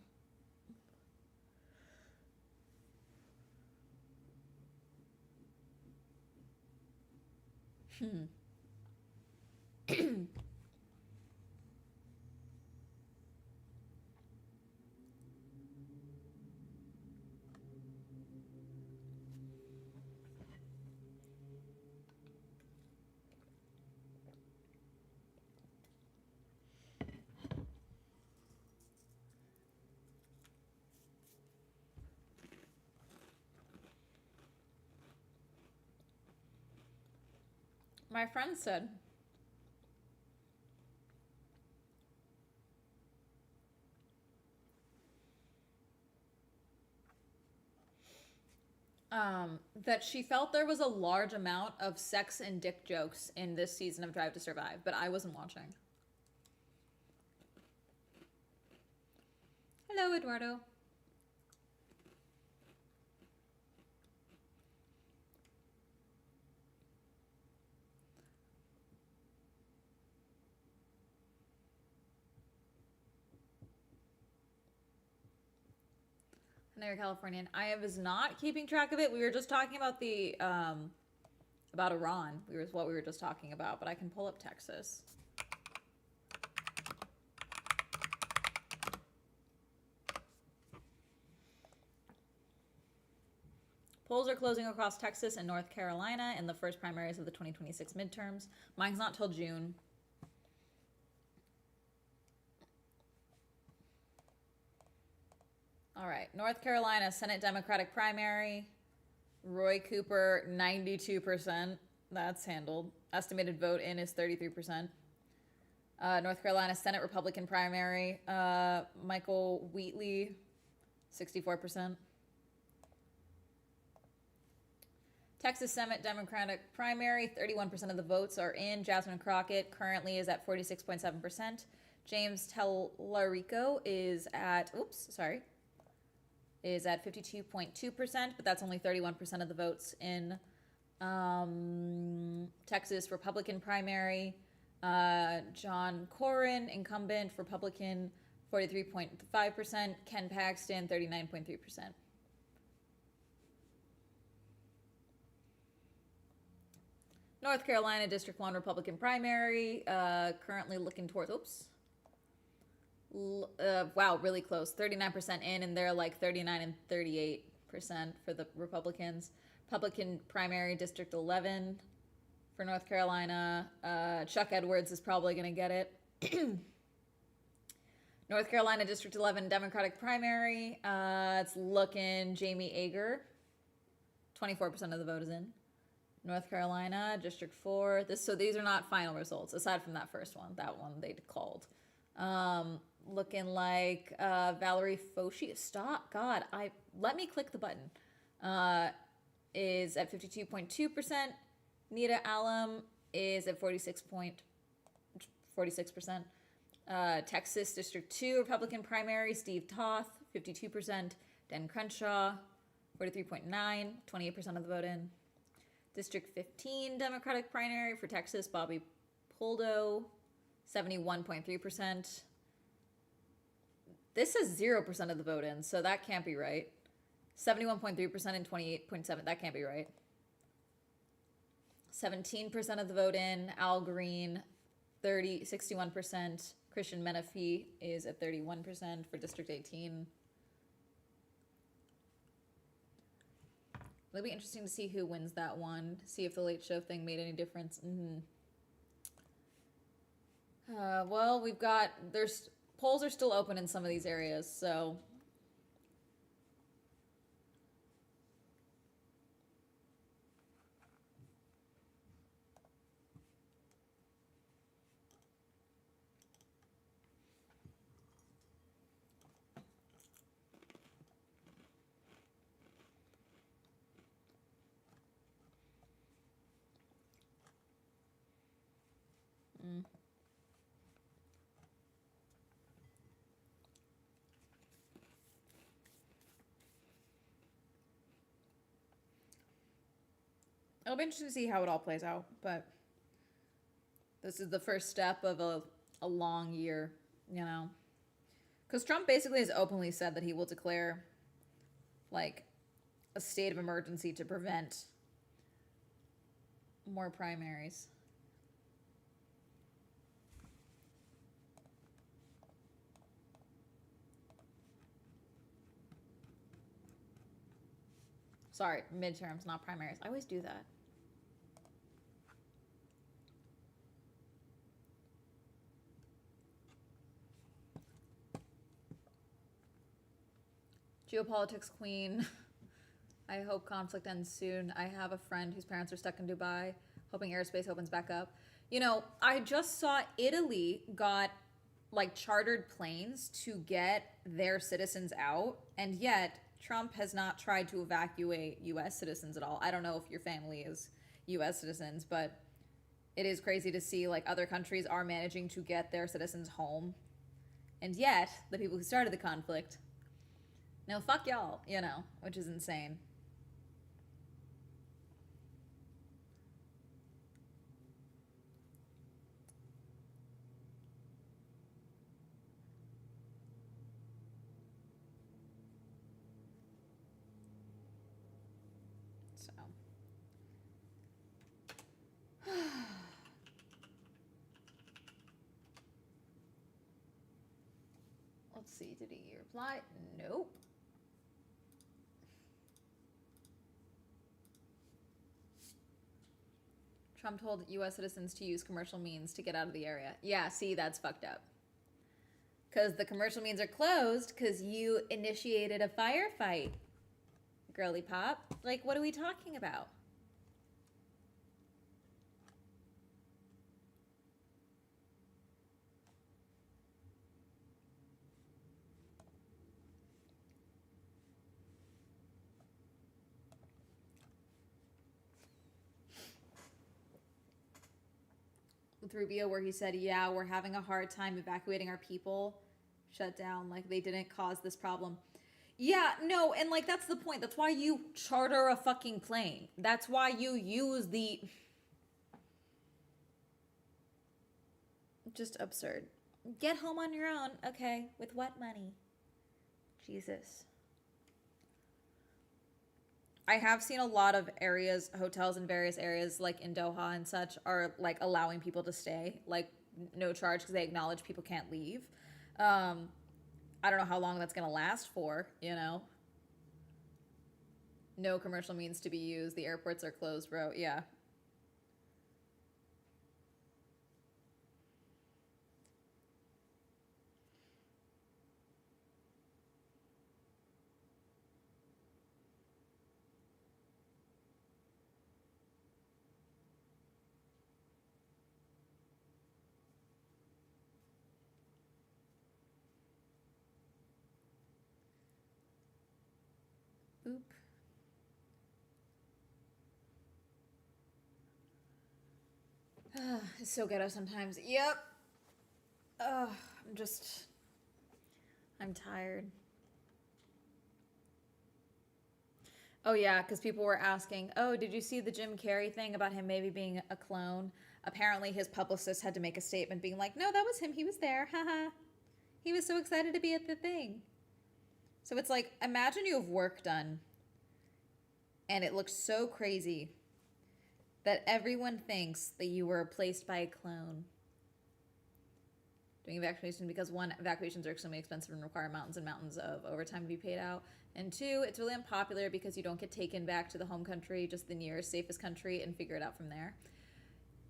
My friend said, that she felt there was a large amount of sex and dick jokes in this season of Drive to Survive, but I wasn't watching. Hello, Eduardo. I know you're Californian. I was not keeping track of it. We were just talking about the about Iran. What we were just talking about, but I can pull up Texas. Polls are closing across Texas and North Carolina in the first primaries of the 2026 midterms. Mine's not till June. All right, North Carolina Senate Democratic primary. Roy Cooper, 92%. That's handled. Estimated vote in is 33%. North Carolina Senate Republican primary. Michael Wheatley, 64%. Texas Senate Democratic primary, 31% of the votes are in. Jasmine Crockett currently is at 46.7%. James Tellerico is at, is at 52.2%, but that's only 31% of the votes in Texas Republican primary. John Cornyn, incumbent Republican, 43.5%. Ken Paxton, 39.3%. North Carolina District 1 Republican primary, currently looking towards, wow, really close. 39% in, and they're like 39 and 38% for the Republicans. Republican primary, District 11 for North Carolina. Chuck Edwards is probably going to get it. North Carolina District 11 Democratic primary. It's looking Jamie Ager. 24% of the vote is in. North Carolina District 4. So these are not final results, aside from that first one. That one they called. Looking like Valerie Fauci. Stop. God, let me click the button. Is at 52.2%. Nita Alum is at 46%. Texas District 2 Republican primary, Steve Toth, 52%. Dan Crenshaw, 43.9%, 28% of the vote in. District 15 Democratic primary for Texas, Bobby Poldo, 71.3%. This is 0% of the vote in, so that can't be right. 71.3% and 28.7%, that can't be right. 17% of the vote in, Al Green, 61%. Christian Menefee is at 31% for District 18. It'll be interesting to see who wins that one. See if the Late Show thing made any difference. Well, polls are still open in some of these areas, so. It'll be interesting to see how it all plays out, but this is the first step of a long year, you know? Because Trump basically has openly said that he will declare, like, a state of emergency to prevent more primaries. Sorry, midterms, not primaries. I always do that. Geopolitics queen. I hope conflict ends soon. I have a friend whose parents are stuck in Dubai, hoping airspace opens back up. You know, I just saw Italy got like chartered planes to get their citizens out, and yet Trump has not tried to evacuate US citizens at all. I don't know if your family is US citizens, but it is crazy to see like other countries are managing to get their citizens home. And yet, the people who started the conflict, no, fuck y'all, you know, which is insane. So. Let's see, did he reply? Nope. Trump told US citizens to use commercial means to get out of the area. Yeah, see, that's fucked up. Because the commercial means are closed because you initiated a firefight, girly pop. Like, what are we talking about? With Rubio, where he said, yeah, we're having a hard time evacuating our people, shut down, like they didn't cause this problem. Yeah, no, and like that's the point. That's why you charter a fucking plane. That's why you use the... Just absurd. Get home on your own. Okay, with what money? Jesus. I have seen a lot of areas, hotels in various areas, like in Doha and such, are like allowing people to stay, like no charge, because they acknowledge people can't leave. I don't know how long that's gonna last for, you know. No commercial means to be used. The airports are closed, bro. Yeah. Oop. It's so ghetto sometimes. Yep. I'm tired. Oh yeah, because people were asking, oh, did you see the Jim Carrey thing about him maybe being a clone? Apparently his publicist had to make a statement being like, no, that was him. He was there. Haha. He was so excited to be at the thing. So it's like, imagine you have work done and it looks so crazy that everyone thinks that you were replaced by a clone. Doing evacuation because one, evacuations are extremely expensive and require mountains and mountains of overtime to be paid out. And two, it's really unpopular because you don't get taken back to the home country, just the nearest safest country, and figure it out from there.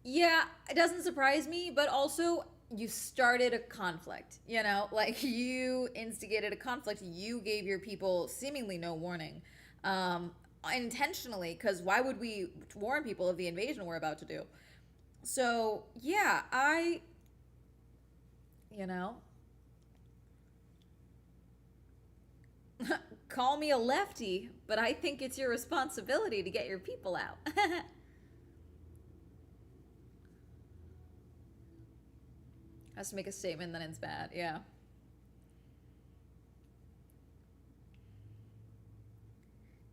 Yeah, it doesn't surprise me, but also you started a conflict, you know, like you instigated a conflict. You gave your people seemingly no warning, intentionally, because why would we warn people of the invasion we're about to do? So yeah, you know, call me a lefty, but I think it's your responsibility to get your people out. Has to make a statement, then it's bad. Yeah.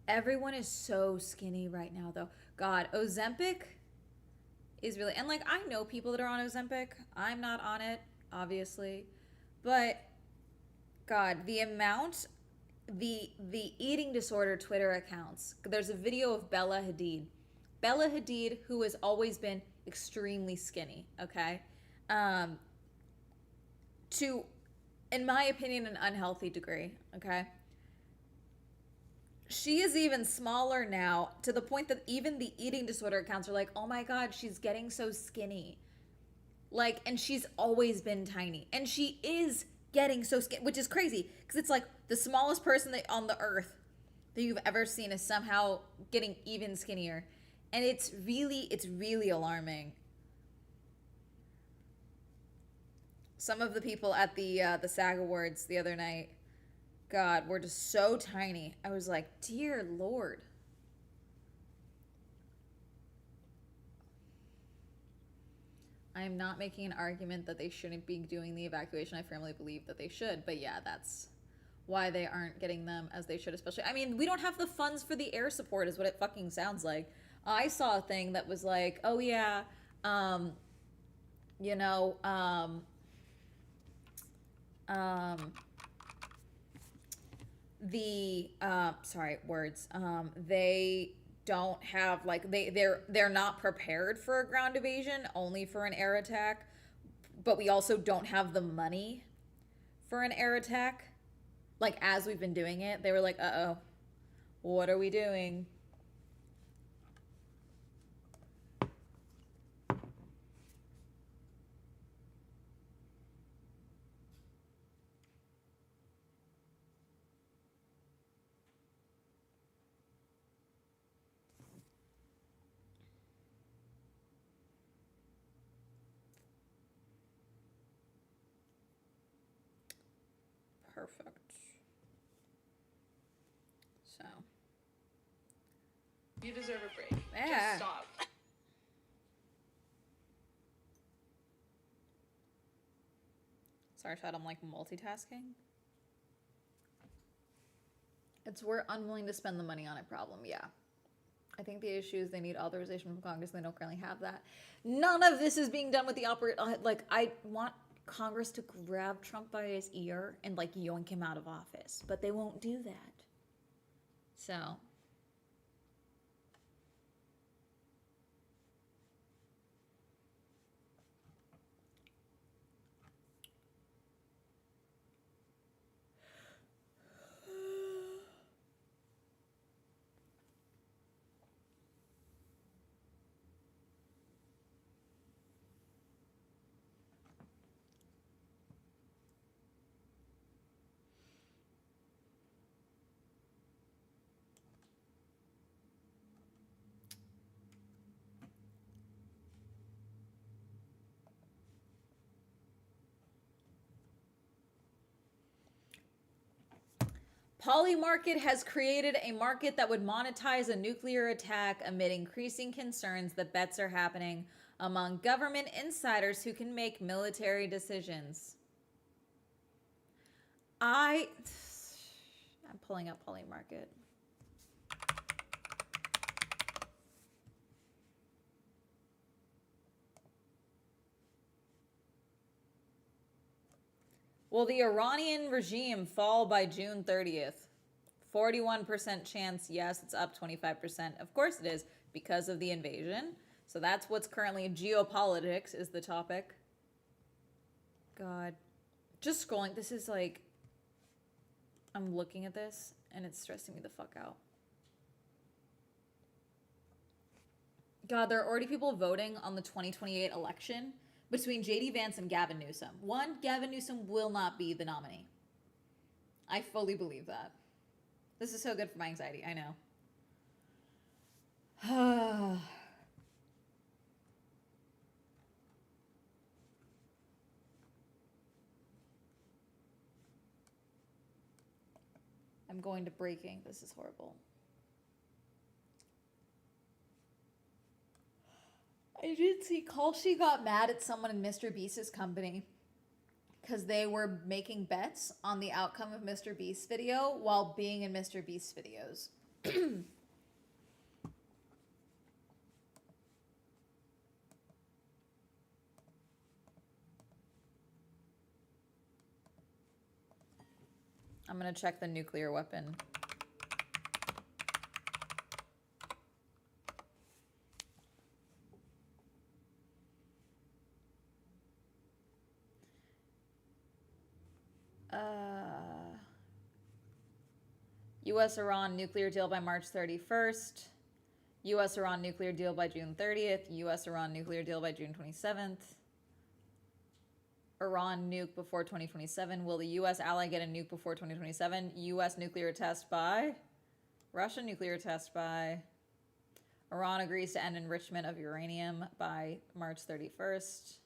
Everyone is so skinny right now, though. God, Ozempic is really, and like I know people that are on Ozempic. I'm not on it, obviously, but God, the amount, the eating disorder Twitter accounts. There's a video of Bella Hadid. Bella Hadid, who has always been extremely skinny, okay, to, in my opinion, an unhealthy degree, okay. She is even smaller now to the point that even the eating disorder accounts are like, oh my God, she's getting so skinny. Like, and she's always been tiny. And she is getting so skinny, which is crazy because it's like the smallest person on the earth that you've ever seen is somehow getting even skinnier. And it's really alarming. Some of the people at the SAG Awards the other night, God, we're just so tiny. I was like, dear Lord. I am not making an argument that they shouldn't be doing the evacuation. I firmly believe that they should. But yeah, that's why they aren't getting them as they should, especially. I mean, we don't have the funds for the air support is what it fucking sounds like. I saw a thing that was like, oh yeah, you know, the sorry words they don't have like they're not prepared for a ground invasion, only for an air attack, but we also don't have the money for an air attack like as we've been doing it. They were like, uh-oh, what are we doing? Perfect. So You deserve a break. yeah. Just stop. Sorry, Chad, I'm like multitasking. It's we're unwilling to spend the money on it problem, yeah. I think the issue is they need authorization from Congress. They don't currently have that. None of this is being done with the like, I want Congress to grab Trump by his ear and like yoink him out of office, but they won't do that. So Polymarket has created a market that would monetize a nuclear attack amid increasing concerns that bets are happening among government insiders who can make military decisions. I'm pulling up Polymarket. Will the Iranian regime fall by June 30th? 41% chance, yes, it's up 25%. Of course it is, because of the invasion. So that's what's currently geopolitics is the topic. God. Just scrolling. This is like, I'm looking at this and it's stressing me the fuck out. God, there are already people voting on the 2028 election between JD Vance and Gavin Newsom. One, Gavin Newsom will not be the nominee. I fully believe that. This is so good for my anxiety, I know. I'm going to breaking. This is horrible. I did see Kalshi got mad at someone in Mr. Beast's company because they were making bets on the outcome of Mr. Beast's video while being in Mr. Beast's videos. I'm gonna check the nuclear weapon. U.S.-Iran nuclear deal by March 31st. U.S.-Iran nuclear deal by June 30th. U.S.-Iran nuclear deal by June 27th. Iran nuke before 2027. Will the U.S. ally get a nuke before 2027? U.S. nuclear test by. Russia nuclear test by. Iran agrees to end enrichment of uranium by March 31st.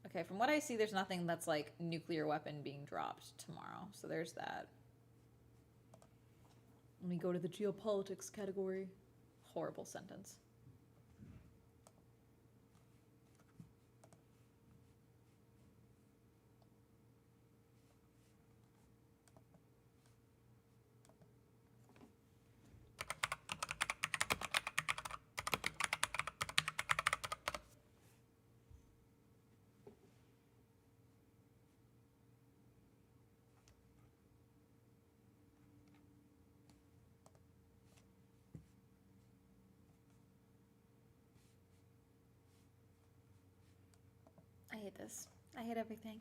Okay, from what I see, there's nothing that's like nuclear weapon being dropped tomorrow. So there's that. Let me go to the geopolitics category. Horrible sentence. I hate this. I hate everything.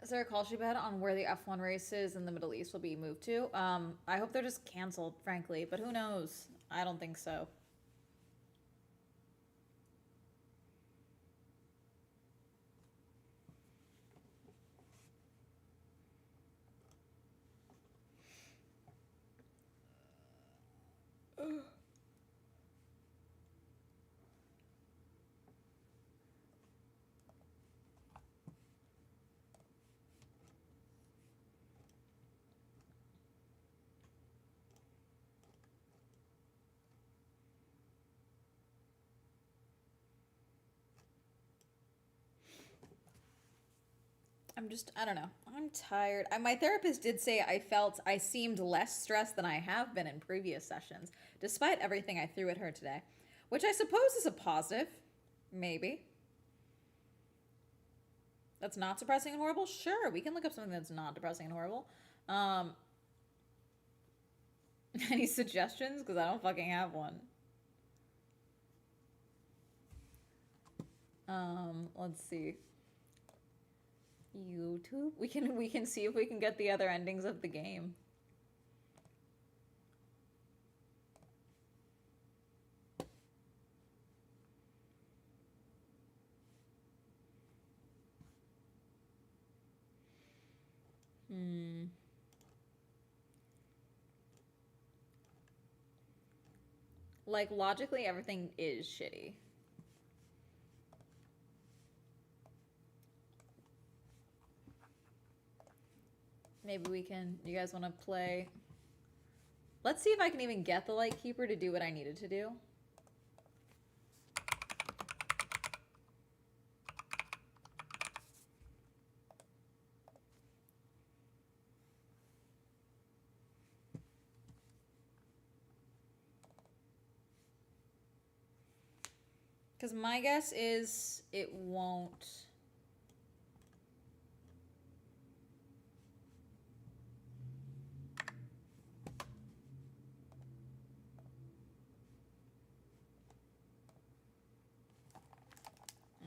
Is there a call sheet on where the F1 races in the Middle East will be moved to? I hope they're just canceled, frankly, but who knows? I don't think so. I don't know. I'm tired. My therapist did say I seemed less stressed than I have been in previous sessions, despite everything I threw at her today, which I suppose is a positive. Maybe. That's not depressing and horrible? Sure, we can look up something that's not depressing and horrible. Any suggestions? Because I don't fucking have one. Let's see. YouTube. We can see if we can get the other endings of the game. Like, logically, everything is shitty. Maybe we can... You guys want to play... Let's see if I can even get the Lightkeeper to do what I needed to do. Because my guess is it won't...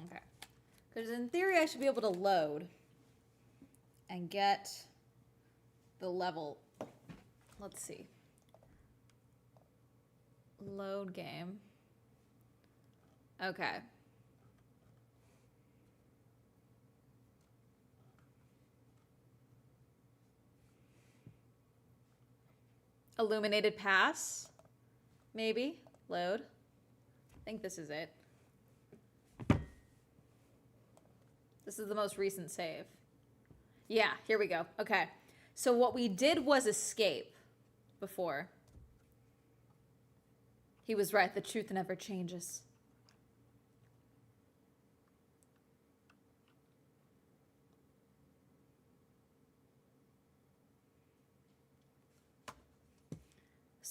Okay. Because in theory, I should be able to load and get the level. Let's see. Load game. Okay. Illuminated pass. Maybe. Load. I think this is it. This is the most recent save. Yeah, here we go. Okay. So what we did was escape before. He was right. The truth never changes.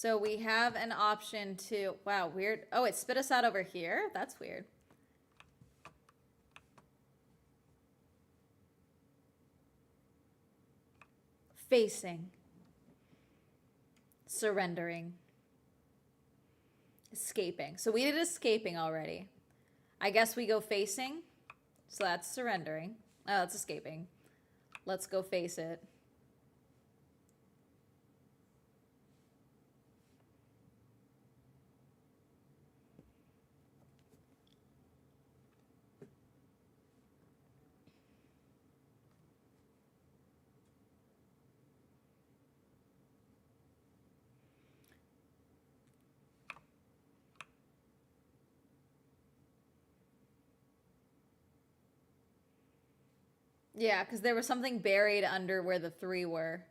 So we have an option to, wow, weird. Oh, it spit us out over here? That's weird. Facing. Surrendering. Escaping. So we did escaping already. I guess we go facing. So that's surrendering. Oh, that's escaping. Let's go face it. Yeah, because there was something buried under where the 3 were.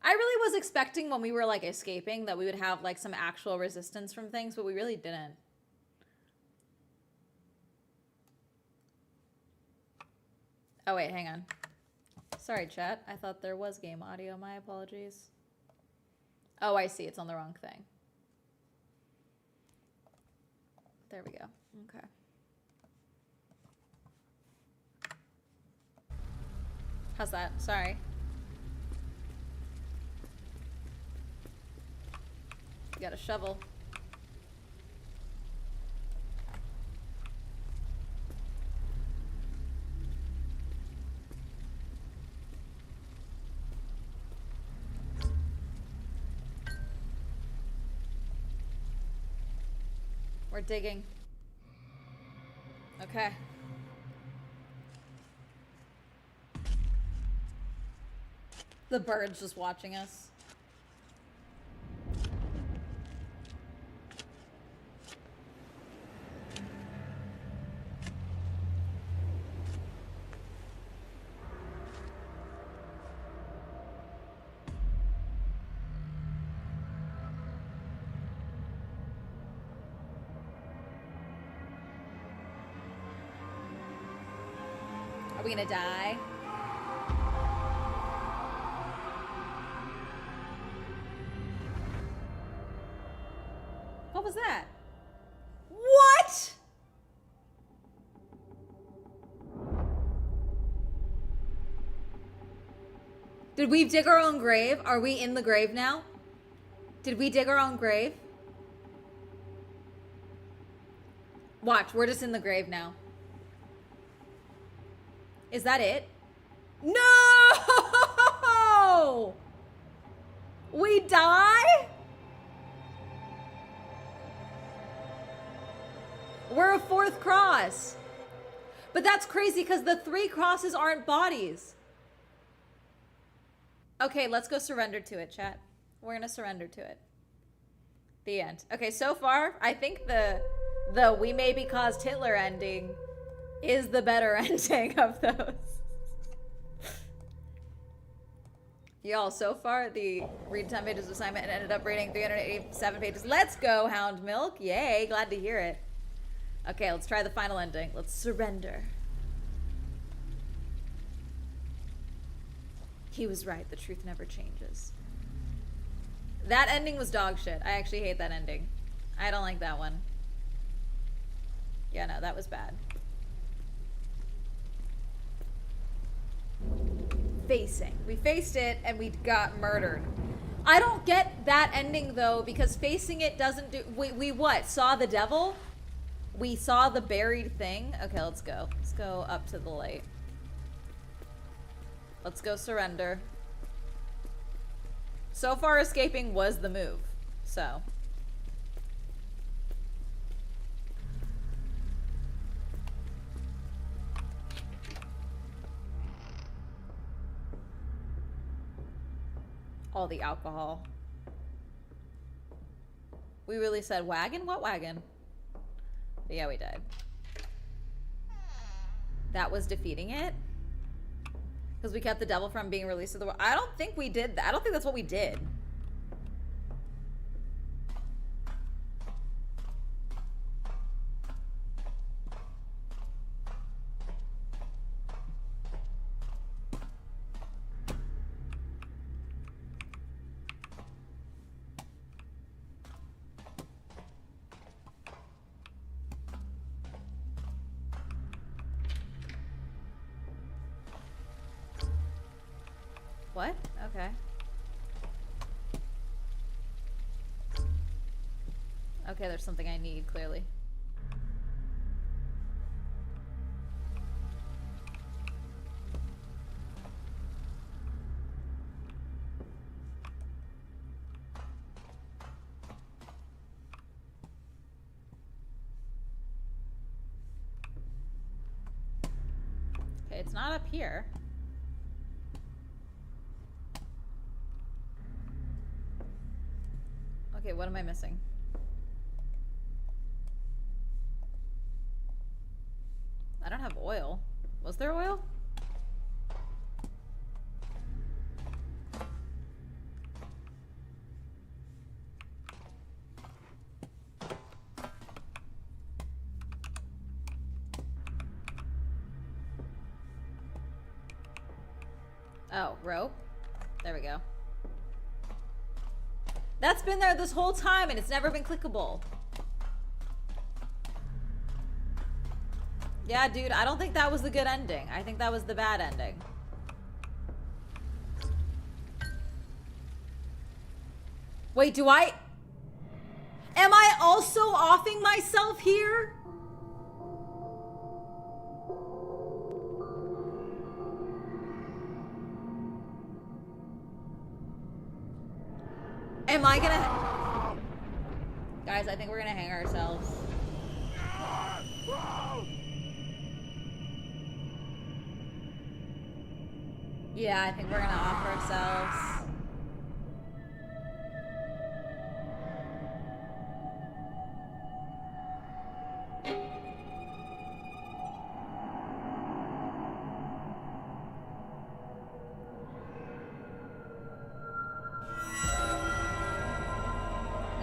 I really was expecting when we were like escaping that we would have like some actual resistance from things, but we really didn't. Oh wait, hang on. Sorry, chat. I thought there was game audio. My apologies. Oh, I see. It's on the wrong thing. There we go. Okay. How's that? Sorry. Got a shovel. We're digging. Okay. The bird's just watching us. Are we gonna die? What was that? What? Did we dig our own grave? Are we in the grave now? Did we dig our own grave? Watch, we're just in the grave now. Is that it? No! We die? We're a 4th cross. But that's crazy because the 3 crosses aren't bodies. Okay, let's go surrender to it, chat. We're gonna surrender to it. The end. Okay, so far, I think the we maybe caused Hitler ending is the better ending of those. Y'all, so far the read 10 pages of assignment and ended up reading 387 pages. Let's go, Hound Milk. Yay, glad to hear it. Okay, let's try the final ending. Let's surrender. He was right. The truth never changes. That ending was dog shit. I actually hate that ending. I don't like that one. Yeah, no, that was bad. Facing. We faced it and we got murdered. I don't get that ending though, because facing it doesn't do. We what? Saw the devil? We saw the buried thing? Okay, let's go. Let's go up to the light. Let's go surrender. So far, escaping was the move. So. All the alcohol. We really said wagon? What wagon? But yeah, we did. That was defeating it? Because we kept the devil from being released to the world. I don't think we did that. I don't think that's what we did. What? Okay. Okay, there's something I need, clearly. Okay, it's not up here. Okay, what am I missing? I don't have oil. Was there oil? Oh, rope? There we go. That's been there this whole time and it's never been clickable. Yeah, dude, I don't think that was the good ending. I think that was the bad ending. Wait, do I... Am I also offing myself here? Am I gonna... Guys, I think we're gonna hang ourselves. Yeah, I think we're gonna off ourselves.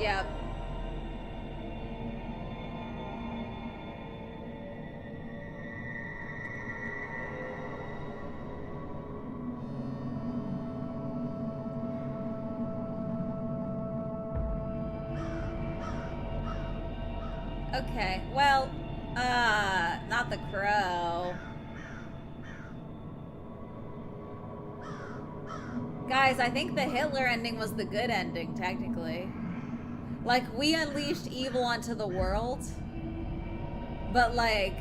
Yeah. Okay, well, not the crow. Guys, I think the Hitler ending was the good ending, technically. Like, we unleashed evil onto the world, but like...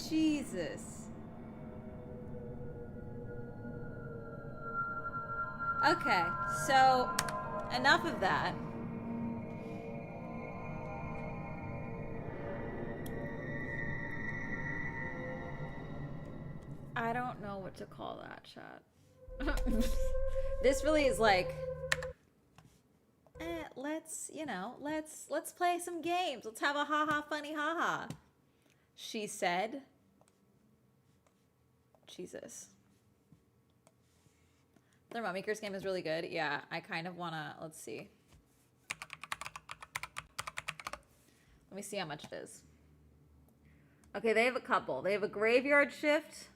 Jesus. Okay, so enough of that. I don't know what to call that, chat. This really is like, let's, you know, let's play some games. Let's have a haha funny haha. She said. Jesus. The Thermometers game is really good. Yeah, I kind of want to, let's see. Let me see how much it is. Okay, they have a couple. They have a Graveyard Shift,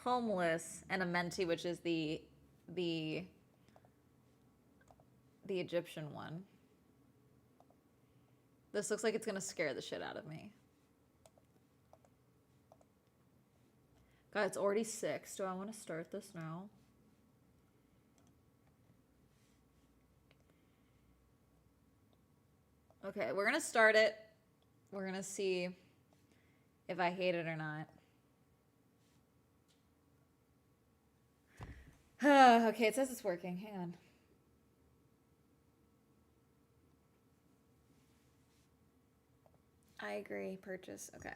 Homeless, and a Menti, which is the Egyptian one. This looks like it's going to scare the shit out of me. God, it's already 6. Do I want to start this now? Okay, we're going to start it. We're going to see if I hate it or not. Okay, it says it's working. Hang on. I agree. Purchase. Okay.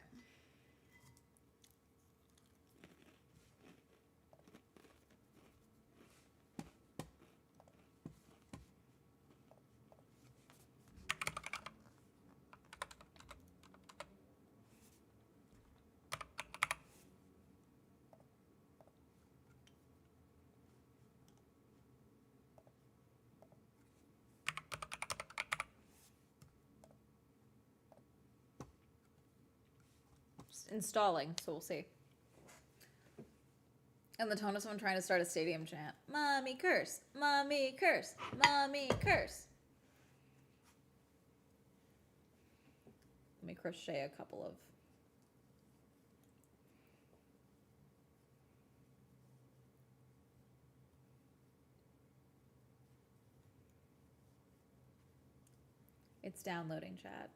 Installing, so we'll see. And the tone of someone trying to start a stadium chant. Mommy curse, mommy curse, mommy curse. Let me crochet a couple of It's downloading, chat.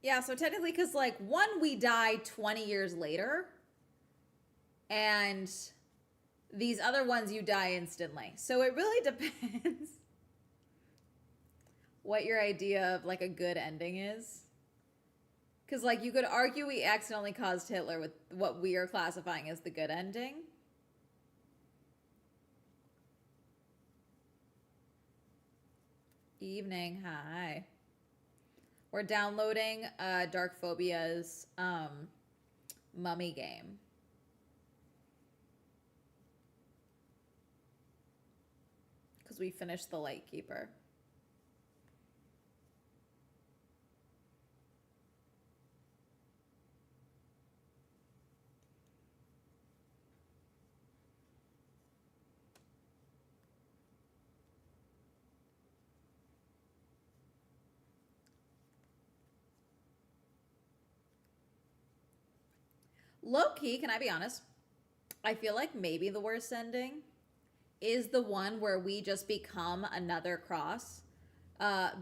Yeah, so technically, because, like, one, we died 20 years later, and these other ones, you die instantly. So it really depends what your idea of, like, a good ending is. Because, like, you could argue we accidentally caused Hitler with what we are classifying as the good ending. Evening, hi. We're downloading Dark Phobia's mummy game. Because we finished The Lightkeeper. Low key, can I be honest? I feel like maybe the worst ending is the one where we just become another cross.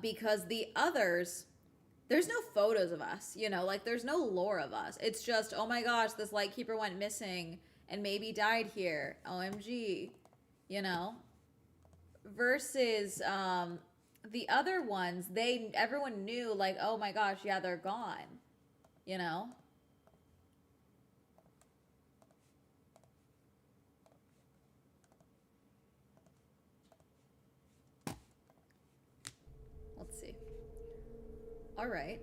Because the others, there's no photos of us, you know, like there's no lore of us. It's just, oh my gosh, this Lightkeeper went missing and maybe died here. OMG, you know? Versus the other ones, everyone knew, like, oh my gosh, yeah, they're gone, you know? Let's see. All right.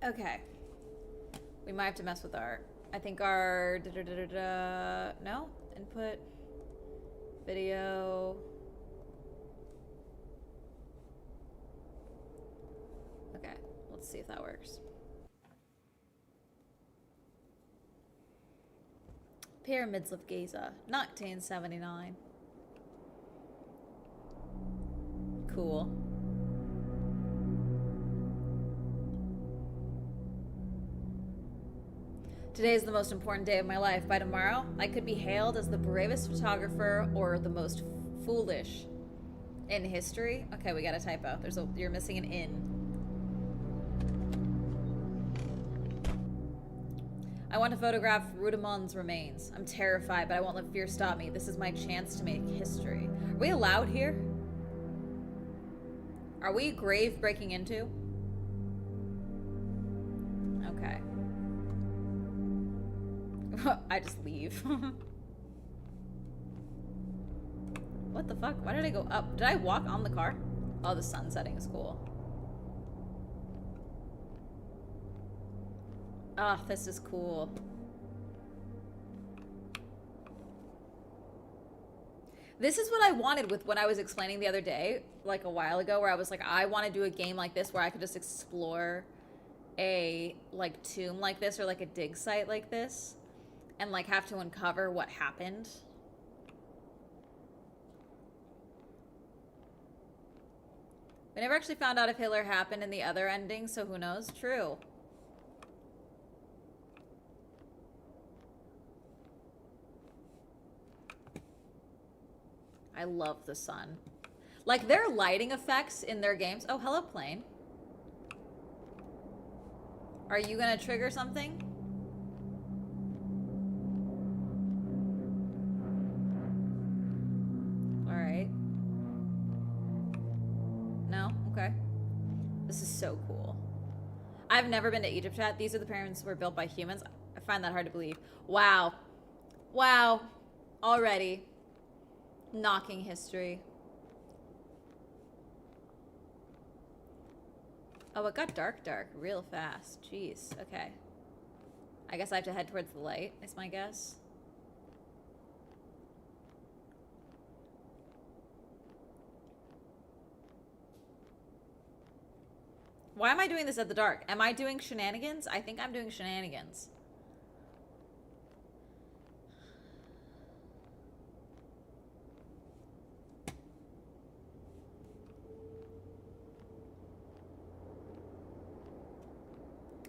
Okay. We might have to mess with our, I think our, no, input, video. Okay, let's see if that works. Pyramids of Giza, 1979. Cool. Today is the most important day of my life. By tomorrow, I could be hailed as the bravest photographer or the most foolish in history. Okay, we got a typo. You're missing an in. I want to photograph Rudimond's remains. I'm terrified, but I won't let fear stop me. This is my chance to make history. Are we allowed here? Are we grave breaking into? Okay. I just leave. What the fuck? Why did I go up? Did I walk on the car? Oh, the sun setting is cool. Ah, oh, this is cool. This is what I wanted with what I was explaining the other day, like a while ago, where I was like, I want to do a game like this where I could just explore a, like, tomb like this or, like, a dig site like this and, like, have to uncover what happened. We never actually found out if Hitler happened in the other ending, so who knows? True. I love the sun. Like, their lighting effects in their games. Oh, hello, plane. Are you gonna trigger something? All right. No? Okay. This is so cool. I've never been to Egypt, chat. These are the pyramids were built by humans. I find that hard to believe. Wow. Wow. Already. Knocking history. Oh, it got dark real fast. Jeez. Okay. I guess I have to head towards the light, is my guess. Why am I doing this at the dark? Am I doing shenanigans? I think I'm doing shenanigans.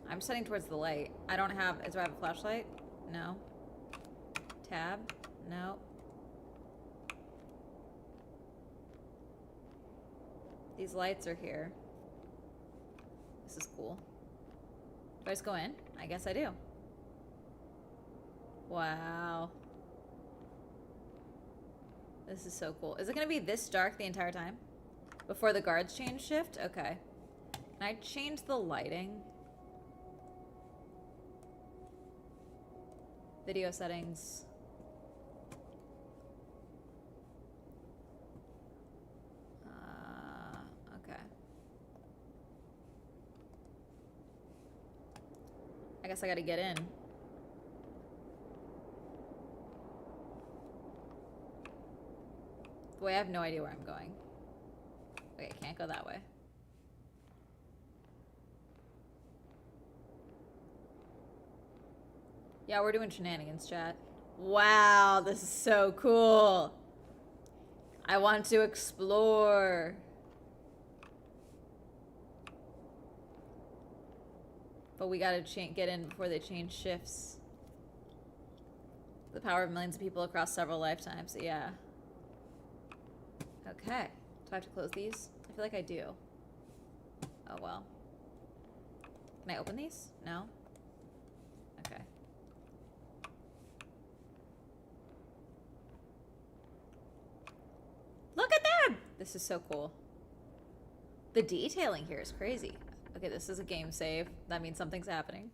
I'm just heading towards the light. I don't have... Do I have a flashlight? No. Tab? No. These lights are here. This is cool. Do I just go in? I guess I do. Wow. This is so cool. Is it gonna be this dark the entire time? Before the guards change shift? Okay. Can I change the lighting? Video settings. Okay. I guess I gotta get in. Boy, I have no idea where I'm going. Okay, I can't go that way. Yeah, we're doing shenanigans, chat. Wow, this is so cool. I want to explore. But we gotta get in before they change shifts. The power of millions of people across several lifetimes, yeah. Okay. Do I have to close these? I feel like I do. Oh well. Can I open these? No? Okay. Look at that! This is so cool. The detailing here is crazy. Okay, this is a game save. That means something's happening.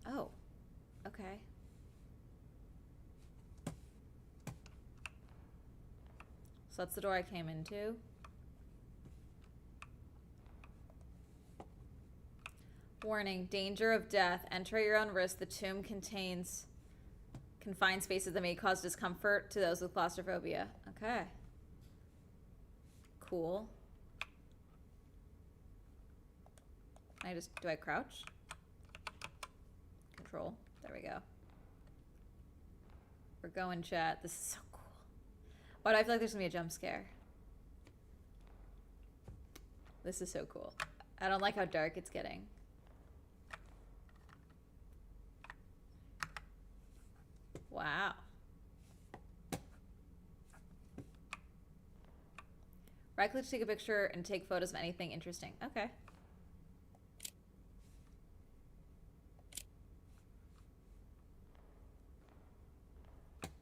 Oh. Okay. So that's the door I came into. Warning, danger of death. Enter at your own risk. The tomb contains confined spaces that may cause discomfort to those with claustrophobia. Okay. Cool. Do I crouch? Control. There we go. We're going, chat. This is so cool. Why do I feel like there's gonna be a jump scare? This is so cool. I don't like how dark it's getting. Wow. Right click to take a picture and take photos of anything interesting. Okay.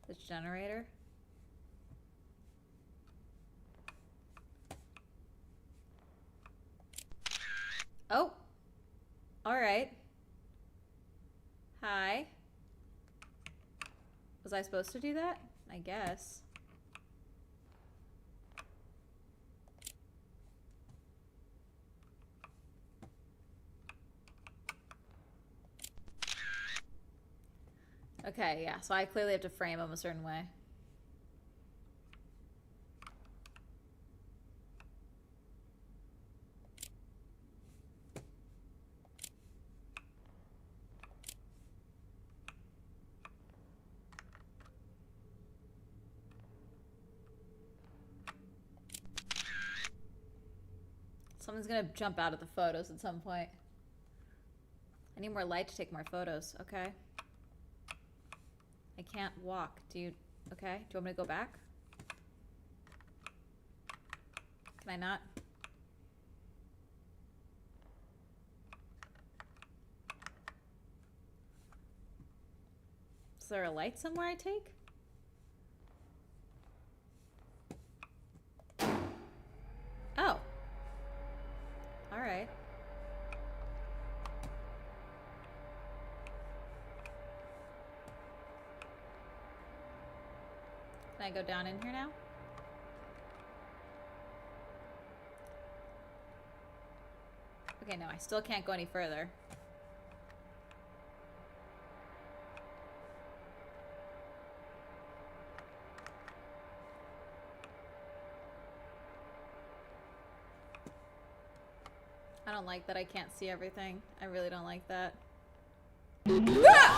This generator. Oh. All right. Hi. Was I supposed to do that? I guess. Okay, yeah. So I clearly have to frame them a certain way. Someone's gonna jump out of the photos at some point. I need more light to take more photos. Okay. I can't walk. Do you... Okay. Do you want me to go back? Can I not? Is there a light somewhere I take? Oh. Alright. Can I go down in here now? Okay, no, I still can't go any further. I don't like that I can't see everything. I really don't like that. Ah!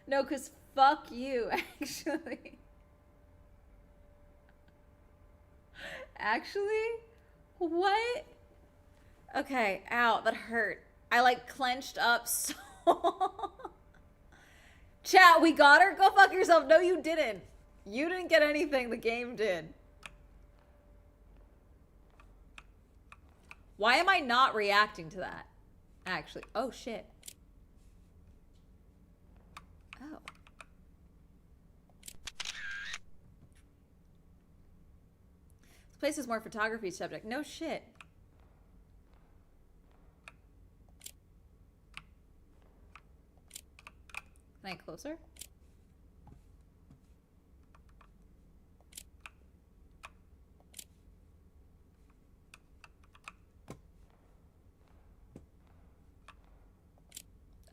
No, because fuck you, actually. Actually? What? Okay, ow, that hurt. I like clenched up so. Chat, we got her? Go fuck yourself. No, you didn't. You didn't get anything, the game did. Why am I not reacting to that? Actually, oh shit. Oh. This place is more photography subject. No shit. Can I get closer?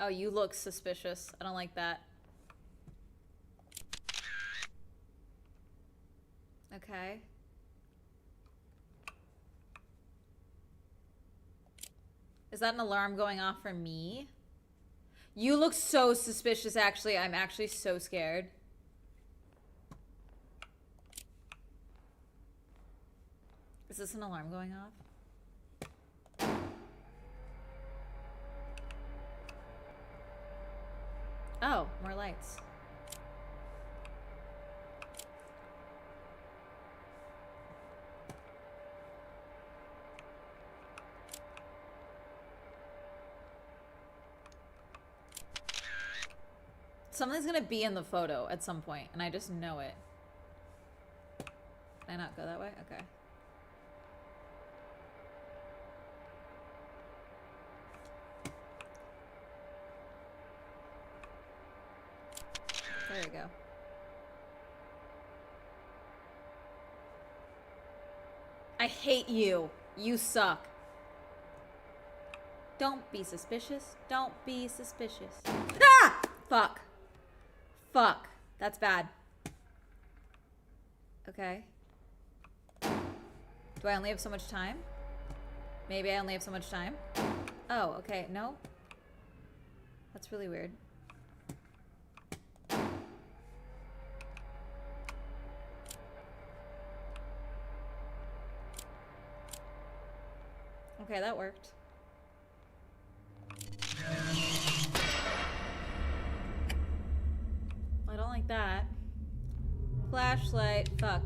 Oh, you look suspicious. I don't like that. Okay. Is that an alarm going off for me? You look so suspicious, actually. I'm actually so scared. Is this an alarm going off? Oh, more lights. Something's gonna be in the photo at some point, and I just know it. Can I not go that way? Okay. There we go. I hate you. You suck. Don't be suspicious. Don't be suspicious. Ah! Fuck. Fuck. That's bad. Okay. Do I only have so much time? Maybe I only have so much time. Oh, okay. No. That's really weird. Okay, that worked. I don't like that. Flashlight. Fuck.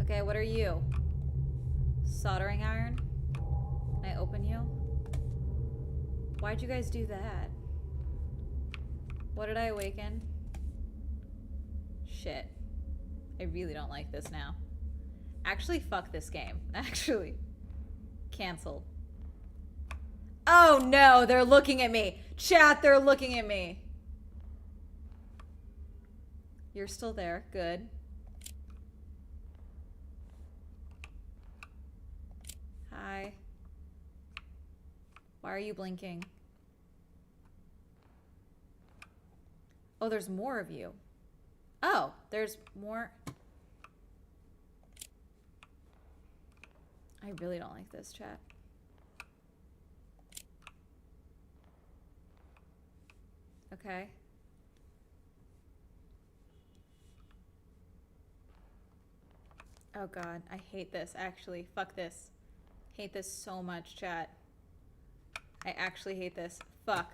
Okay, what are you? Soldering iron? Can I open you? Why'd you guys do that? What did I awaken? Shit. I really don't like this now. Actually, fuck this game. Actually. Canceled. Oh no, they're looking at me. Chat, they're looking at me. You're still there. Good. Hi. Why are you blinking? Oh, there's more of you. Oh, there's more. I really don't like this, chat. Okay. Oh god, I hate this, actually. Fuck this. Hate this so much, chat. I actually hate this. Fuck.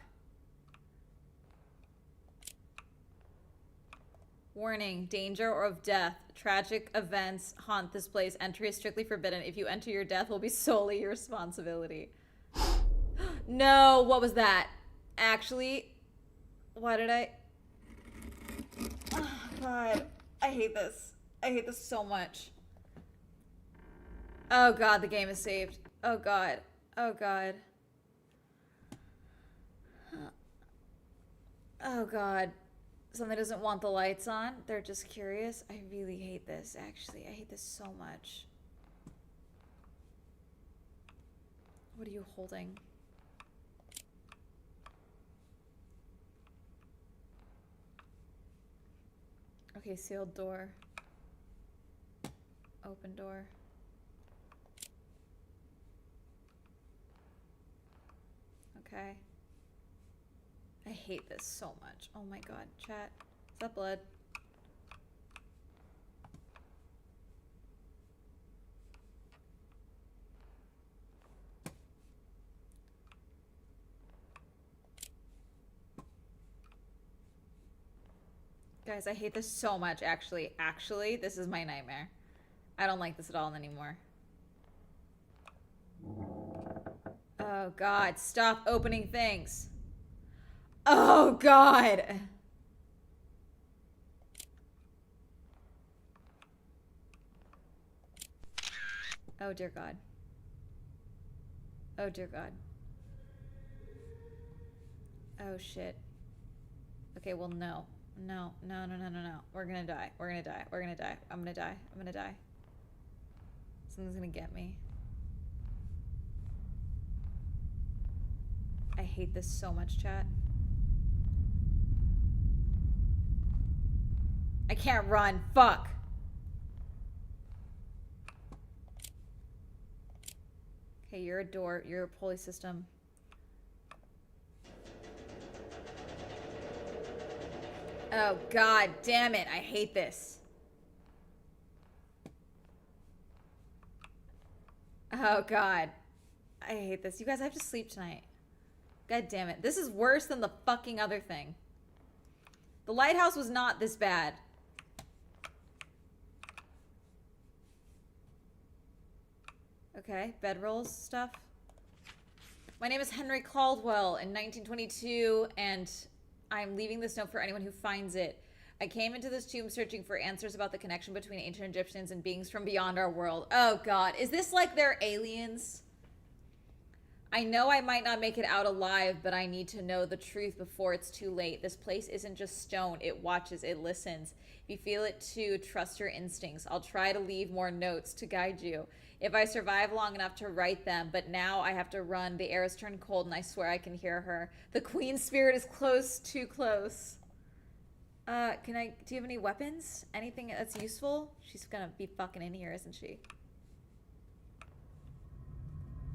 Warning, danger or of death. Tragic events haunt this place. Entry is strictly forbidden. If you enter, your death will be solely your responsibility. No, what was that? Actually, why did I... Oh, God. I hate this. I hate this so much. Oh, God, the game is saved. Oh, God. Oh, God. Oh, God. Somebody doesn't want the lights on. They're just curious. I really hate this, actually. I hate this so much. What are you holding? Okay, sealed door. Open door. Okay. I hate this so much. Oh my god, chat. Is that blood? Guys, I hate this so much, actually. Actually, this is my nightmare. I don't like this at all anymore. Oh, God. Stop opening things. Oh, God. Oh, dear God. Oh, dear God. Oh, shit. Okay, well, no. No, no, no, no, no, no. We're gonna die. We're gonna die. We're gonna die. I'm gonna die. I'm gonna die. Something's gonna get me. I hate this so much, chat. I can't run. Fuck. Okay, you're a door. You're a pulley system. Oh, God damn it. I hate this. Oh, God. I hate this. You guys, I have to sleep tonight. God damn it. This is worse than the fucking other thing. The lighthouse was not this bad. Okay, bedrolls stuff. My name is Henry Caldwell in 1922, and I'm leaving this note for anyone who finds it. I came into this tomb searching for answers about the connection between ancient Egyptians and beings from beyond our world. Oh, God. Is this like they're aliens? I know I might not make it out alive, but I need to know the truth before it's too late. This place isn't just stone. It watches. It listens. If you feel it too, trust your instincts. I'll try to leave more notes to guide you. If I survive long enough to write them, but now I have to run. The air has turned cold and I swear I can hear her. The queen's spirit is close, too close. Do you have any weapons? Anything that's useful? She's gonna be fucking in here, isn't she?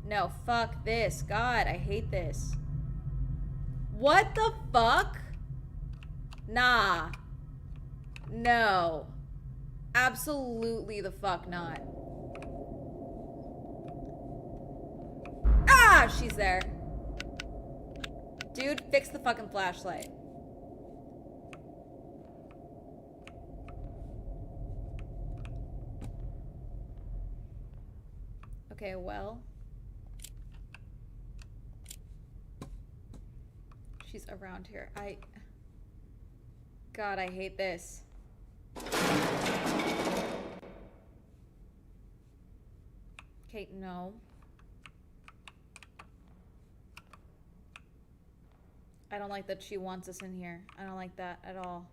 No, fuck this. God, I hate this. What the fuck? Nah. No. Absolutely the fuck not. Ah, she's there. Dude, fix the fucking flashlight. Okay, well. She's around here. God, I hate this. Okay, no. I don't like that she wants us in here. I don't like that at all.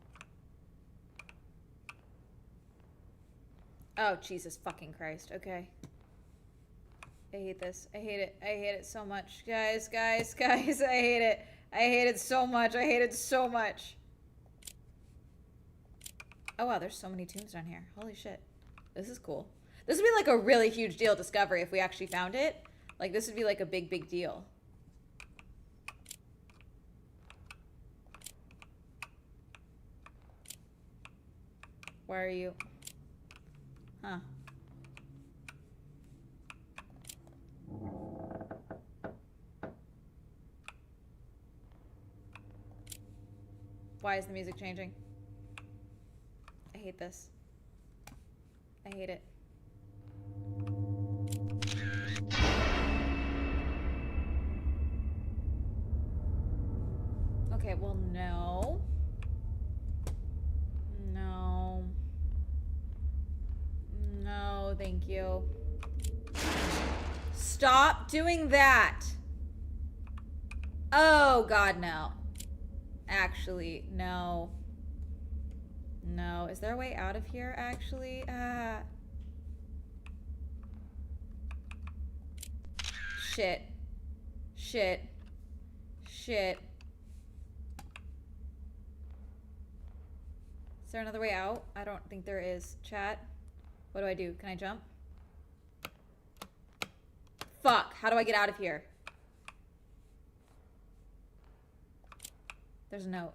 Oh, Jesus fucking Christ. Okay. I hate this. I hate it. I hate it so much. Guys, guys, guys, I hate it. I hate it so much. I hate it so much. Oh, wow, there's so many tombs down here. Holy shit. This is cool. This would be like a really huge deal discovery if we actually found it. Like, this would be like a big, big deal. Where are you? Huh. Why is the music changing? I hate this. I hate it. Okay, well, no. No. No, thank you. Stop doing that. Oh, God, no. Actually, no. No. Is there a way out of here, actually? Shit. Shit. Shit. Is there another way out? I don't think there is. Chat. What do I do? Can I jump? Fuck. How do I get out of here? There's a note.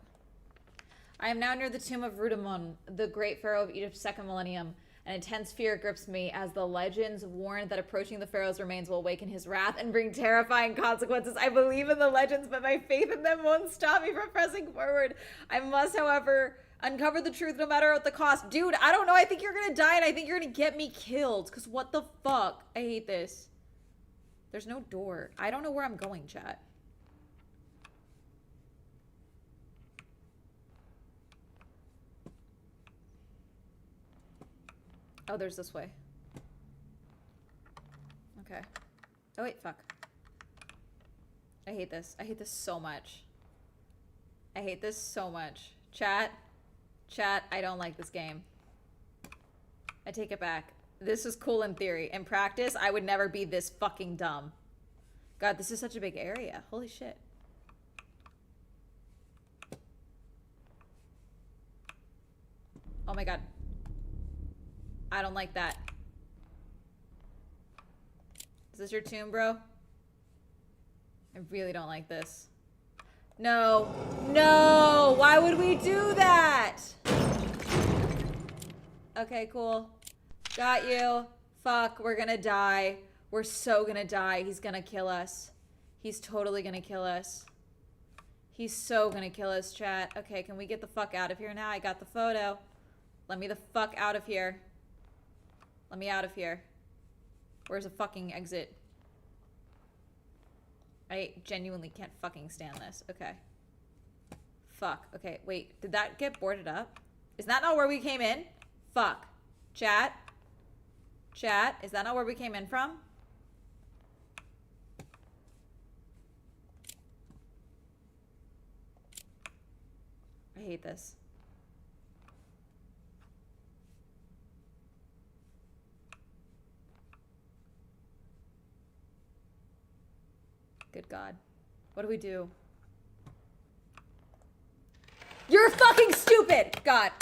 I am now near the tomb of Rudamun, the great pharaoh of Egypt's second millennium. An intense fear grips me as the legends warn that approaching the pharaoh's remains will awaken his wrath and bring terrifying consequences. I believe in the legends, but my faith in them won't stop me from pressing forward. I must, however, Uncover the truth no matter what the cost. Dude, I don't know. I think you're gonna die and I think you're gonna get me killed. Because what the fuck? I hate this. There's no door. I don't know where I'm going, chat. Oh, there's this way. Okay. Oh, wait, fuck. I hate this. I hate this so much. I hate this so much. Chat. Chat, I don't like this game. I take it back. This is cool in theory. In practice, I would never be this fucking dumb. God, this is such a big area. Holy shit. Oh my god. I don't like that. Is this your tomb, bro? I really don't like this. No. No! Why would we do that? Okay, cool. Got you. Fuck, we're gonna die. We're so gonna die. He's gonna kill us. He's totally gonna kill us. He's so gonna kill us, chat. Okay, can we get the fuck out of here now? I got the photo. Let me the fuck out of here. Let me out of here. Where's the fucking exit? I genuinely can't fucking stand this. Okay. Fuck. Okay, wait. Did that get boarded up? Is that not where we came in? Fuck. Chat? Chat? Is that not where we came in from? I hate this. Good God. What do we do? You're fucking stupid! God.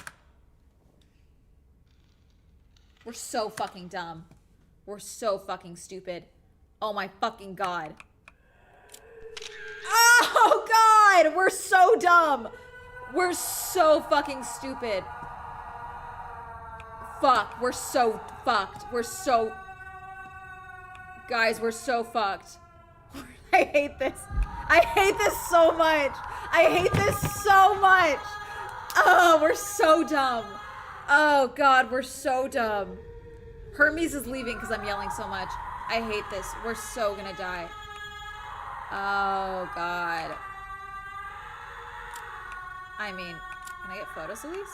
We're so fucking dumb. We're so fucking stupid. Oh my fucking God. Oh God! We're so dumb. We're so fucking stupid. Fuck. We're so fucked. We're so... Guys, we're so fucked. I hate this. I hate this so much. I hate this so much. Oh, we're so dumb. Oh, God, we're so dumb. Hermes is leaving because I'm yelling so much. I hate this. We're so gonna die. Oh, God. I mean, can I get photos at least?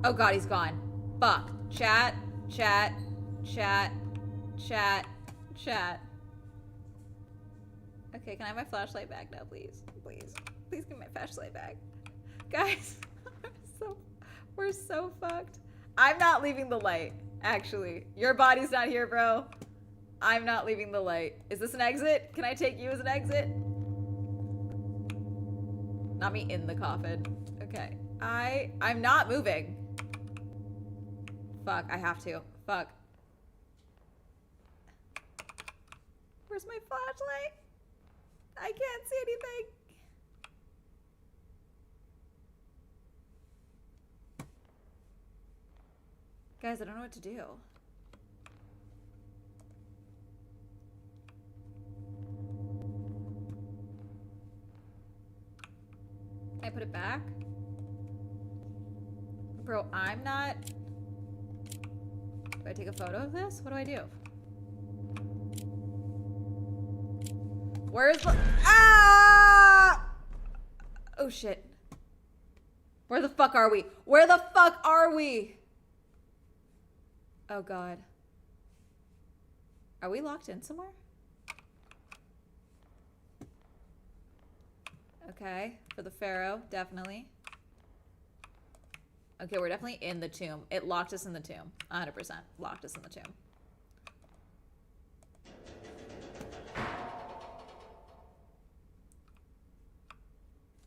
Oh, God, he's gone. Fuck. Chat, chat, chat, chat, chat. Okay, can I have my flashlight back now, please? Please. Please give me my flashlight back. Guys, we're so fucked. I'm not leaving the light, actually. Your body's not here, bro. I'm not leaving the light. Is this an exit? Can I take you as an exit? Not me in the coffin. Okay. I'm not moving. Fuck, I have to. Fuck. Where's my flashlight? I can't see anything. Guys, I don't know what to do. Can I put it back? Bro, I'm not... Do I take a photo of this? What do I do? Where's the... Ah! Oh, shit. Where the fuck are we? Where the fuck are we? Oh, God. Are we locked in somewhere? Okay. For the pharaoh, definitely. Okay, we're definitely in the tomb. It locked us in the tomb. 100% locked us in the tomb.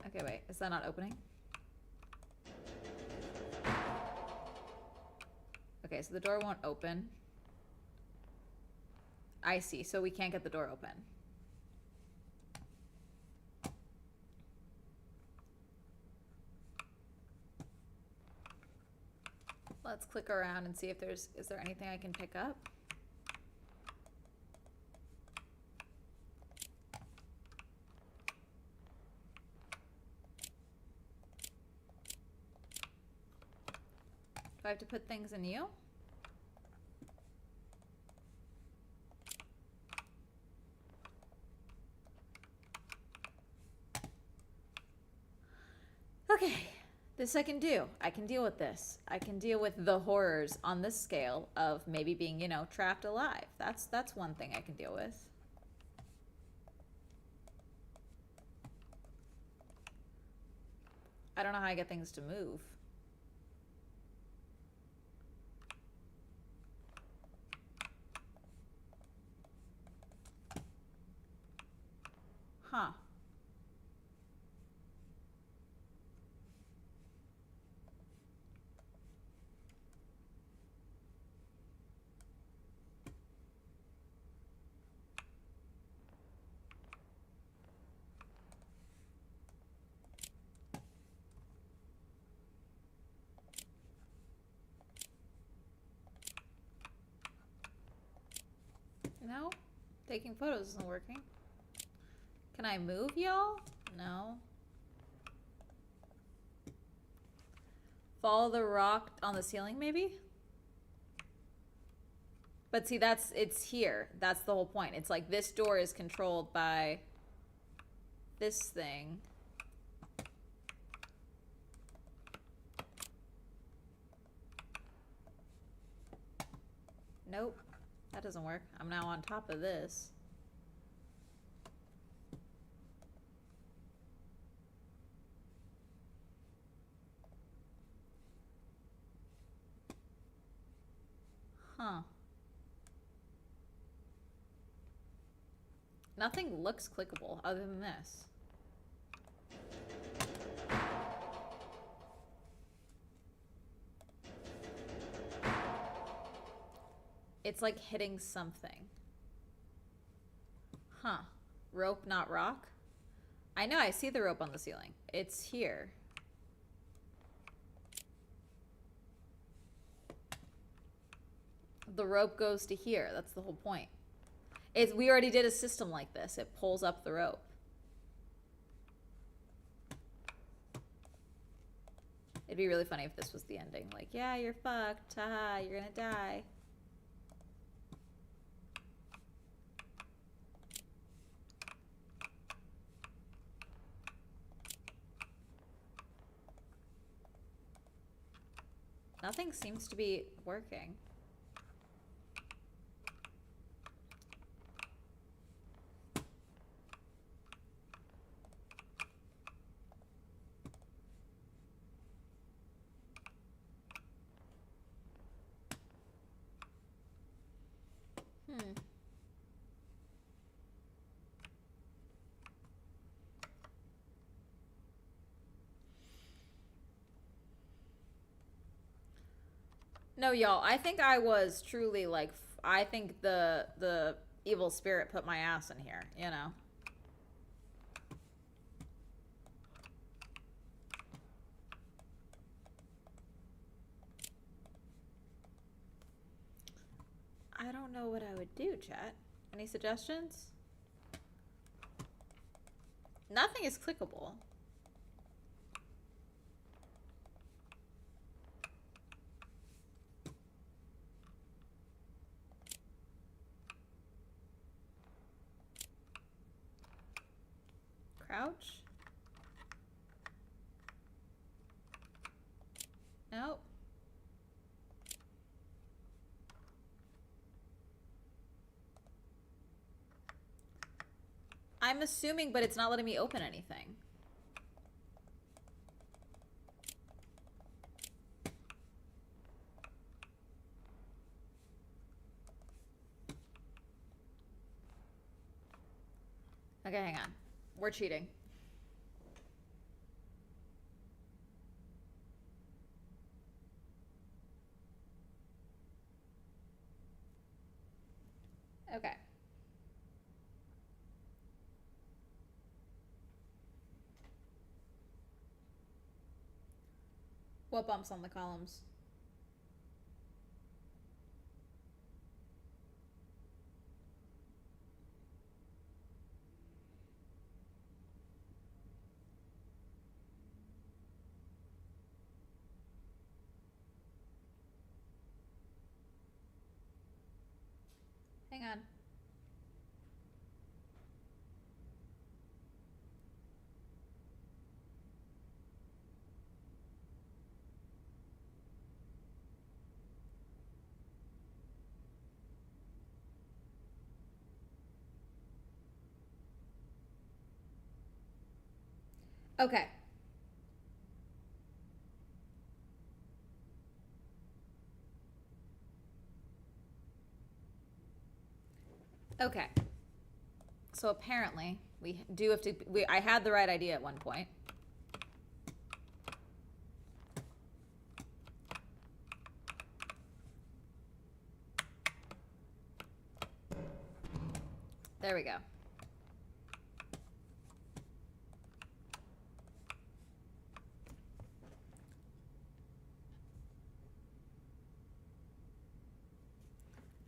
Okay, wait. Is that not opening? Okay, so the door won't open. I see. So we can't get the door open. Let's click around and see if is there anything I can pick up? I have to put things in you? Okay, this I can do. I can deal with this. I can deal with the horrors on this scale of maybe being, you know, trapped alive. That's one thing I can deal with. I don't know how I get things to move. Huh. No? Taking photos isn't working. Can I move y'all? No. Follow the rock on the ceiling, maybe? But see, it's here. That's the whole point. It's like this door is controlled by this thing. Nope. That doesn't work. I'm now on top of this. Huh. Nothing looks clickable other than this. It's like hitting something. Huh. Rope, not rock? I know, I see the rope on the ceiling. It's here. The rope goes to here. That's the whole point. We already did a system like this. It pulls up the rope. It'd be really funny if this was the ending. Like, yeah, you're fucked. Haha, you're gonna die. Nothing seems to be working. No, y'all, I think I was truly like, I think the evil spirit put my ass in here, you know? I don't know what I would do, chat. Any suggestions? Nothing is clickable. Crouch? Nope. I'm assuming, but it's not letting me open anything. Okay, hang on. We're cheating. Okay. What bumps on the columns? on. Okay. Okay. So apparently we do have to. I had the right idea at one point. There we go.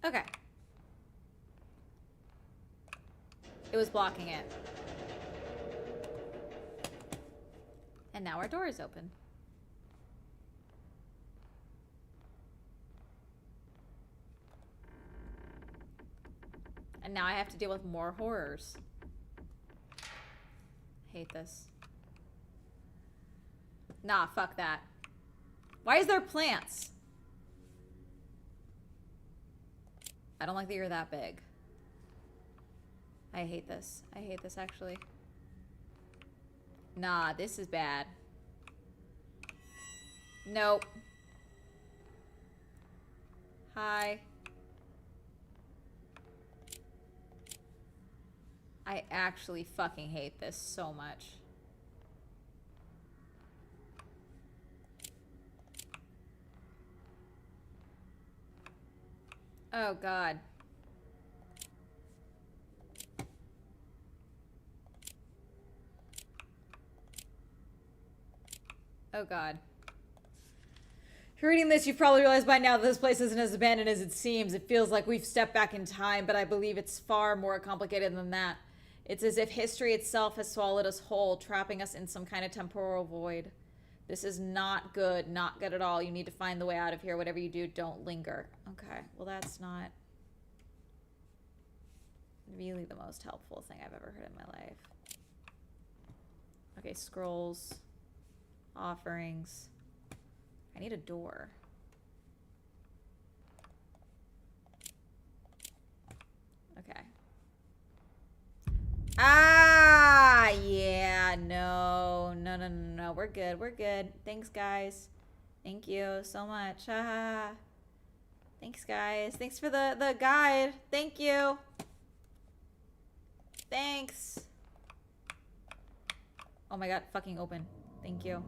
Okay. It was blocking it. And now our door is open. And now I have to deal with more horrors. Hate this. Nah, fuck that. Why is there plants? I don't like that you're that big. I hate this. I hate this, actually. Nah, this is bad. Nope. Hi. I actually fucking hate this so much. Oh, God. Oh, God. If you're reading this, you've probably realized by now that this place isn't as abandoned as it seems. It feels like we've stepped back in time, but I believe it's far more complicated than that. It's as if history itself has swallowed us whole, trapping us in some kind of temporal void. This is not good. Not good at all. You need to find the way out of here. Whatever you do, don't linger. Okay, well that's not really the most helpful thing I've ever heard in my life. Okay, scrolls. Offerings. I need a door. Okay. Ah, yeah, no. We're good. We're good. Thanks, guys. Thank you so much. Thanks, guys. Thanks for the guide. Thank you. Thanks. Oh my God, fucking open. Thank you.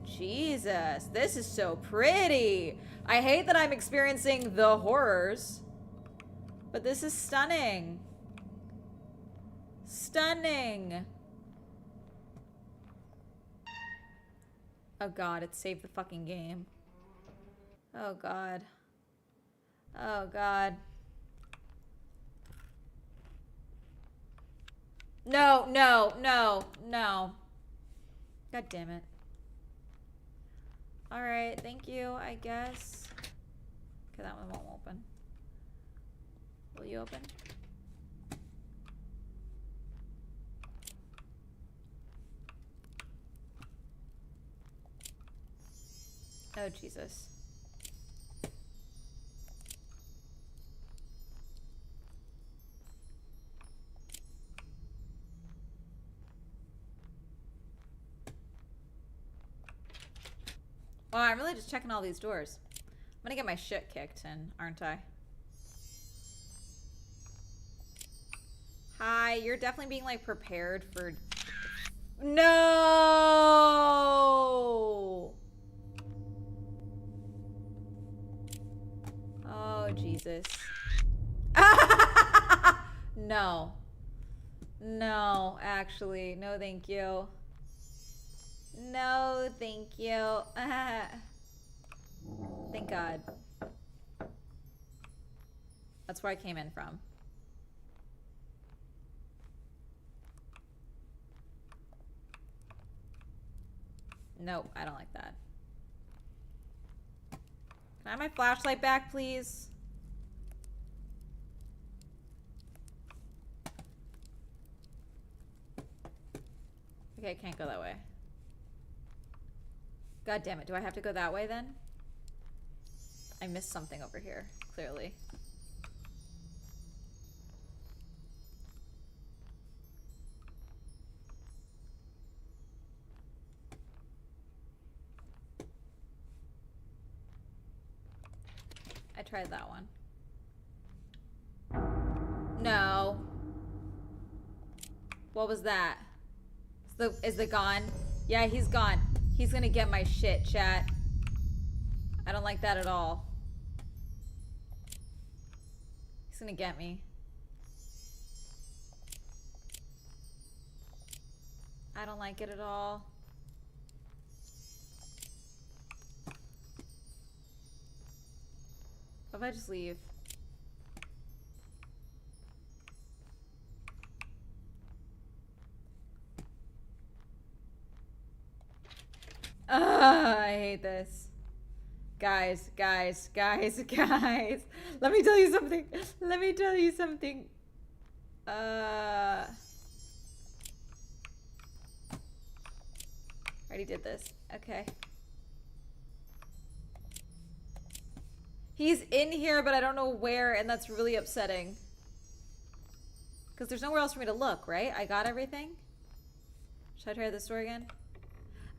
Jesus, this is so pretty. I hate that I'm experiencing the horrors, but this is stunning. Stunning. Oh God, it saved the fucking game. Oh God. Oh God. No, no, no, no. God damn it. Alright, thank you, I guess. Okay, that one won't open. Will you open? Oh, Jesus. Well, I'm really just checking all these doors. I'm gonna get my shit kicked in, aren't I? Hi, you're definitely being, like, prepared for... No! Oh, Jesus. No. No, actually. No, thank you. No, thank you. Thank God. That's where I came in from. Nope, I don't like that. Can I have my flashlight back, please? Okay, I can't go that way. God damn it. Do I have to go that way then? I missed something over here, clearly. I tried that one. No. What was that? Is it gone? Yeah, he's gone. He's gonna get my shit, chat. I don't like that at all. He's gonna get me. I don't like it at all. What if I just leave? I hate this. Guys. Let me tell you something. Already did this. Okay. He's in here, but I don't know where, and that's really upsetting. Because there's nowhere else for me to look, right? I got everything? Should I try this door again?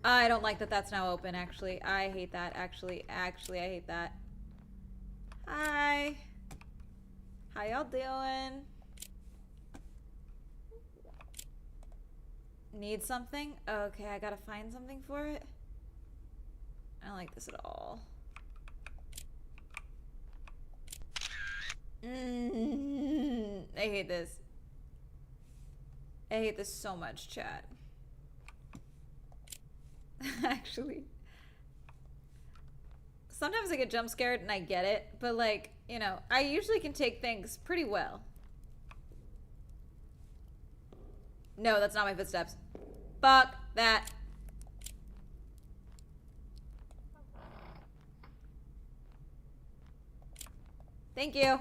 I don't like that that's now open, actually. I hate that, actually, I hate that. Hi. How y'all doing? Need something? Okay, I gotta find something for it. I don't like this at all. I hate this. I hate this so much, chat. Actually. Sometimes I get jump scared and I get it, but like, you know, I usually can take things pretty well. No, that's not my footsteps. Fuck that. Thank you.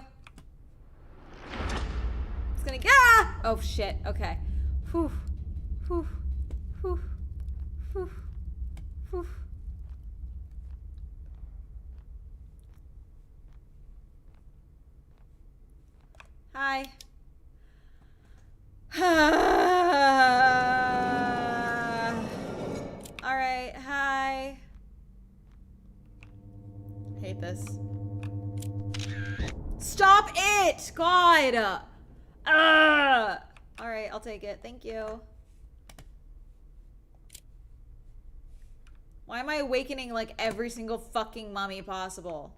It's gonna get. Ah! Oh shit. Okay. Whew. Whew. Whew. Whew. Whew. Hi. Alright, hi. Hate this. Stop it! God! Alright, I'll take it. Thank you. Why am I awakening like every single fucking mummy possible?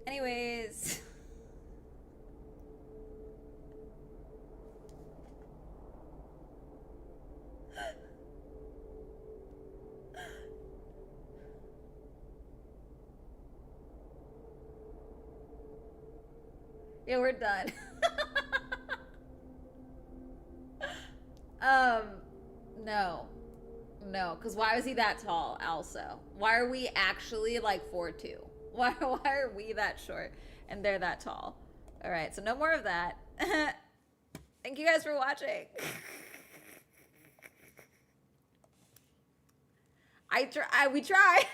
Anyways. Yeah, we're done. No. No, because why was he that tall also? Why are we actually like 4'2"? Why are we that short and they're that tall? All right, so no more of that. Thank you guys for watching. We try.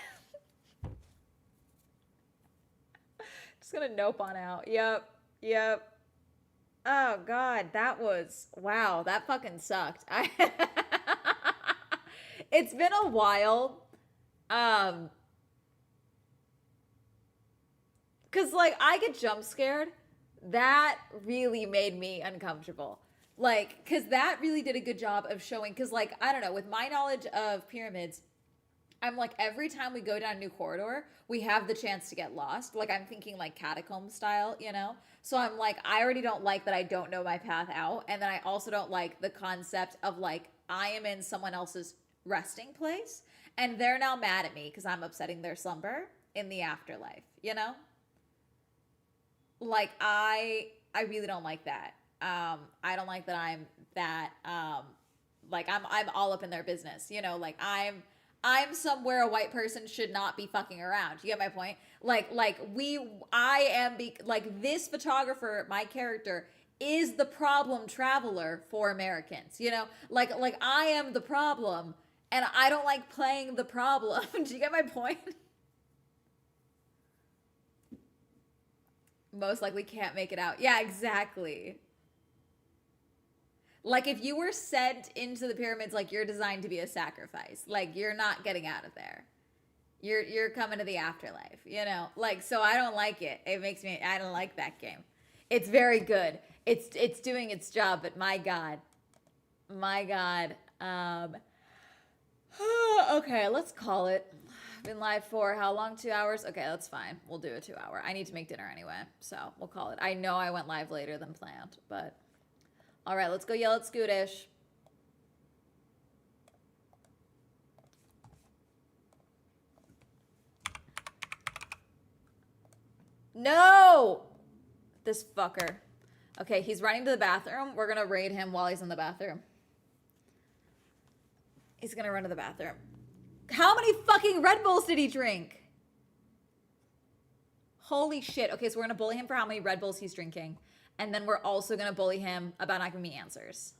Just gonna nope on out. Yep. Oh god, that was wow. That fucking sucked. It's been a while. Cause like I get jump scared. That really made me uncomfortable. Like, cause that really did a good job of showing. Cause like I don't know, with my knowledge of pyramids, I'm like every time we go down a new corridor, we have the chance to get lost. Like I'm thinking like catacomb style, you know? So I'm like, I already don't like that I don't know my path out. And then I also don't like the concept of like I am in someone else's resting place and they're now mad at me because I'm upsetting their slumber in the afterlife, you know? Like I really don't like that. I don't like that I'm that like I'm all up in their business, you know, like I'm somewhere a white person should not be fucking around. You get my point? Like this photographer, my character is the problem traveler for Americans. You know, like I am the problem, and I don't like playing the problem. Do you get my point? Most likely can't make it out. Yeah, exactly. Like if you were sent into the pyramids, like you're designed to be a sacrifice. Like you're not getting out of there. You're coming to the afterlife, you know? Like so I don't like it. It makes me I don't like that game. It's very good. It's doing its job, but my god. My god. Okay, let's call it. Been live for how long? 2 hours? Okay, that's fine. We'll do a 2 hour. I need to make dinner anyway, so we'll call it. I know I went live later than planned, but all right, let's go yell at Scootish. No! This fucker. Okay, he's running to the bathroom. We're gonna raid him while he's in the bathroom. He's gonna run to the bathroom. How many fucking Red Bulls did he drink? Holy shit. Okay, so we're gonna bully him for how many Red Bulls he's drinking. And then we're also gonna bully him about not giving me answers.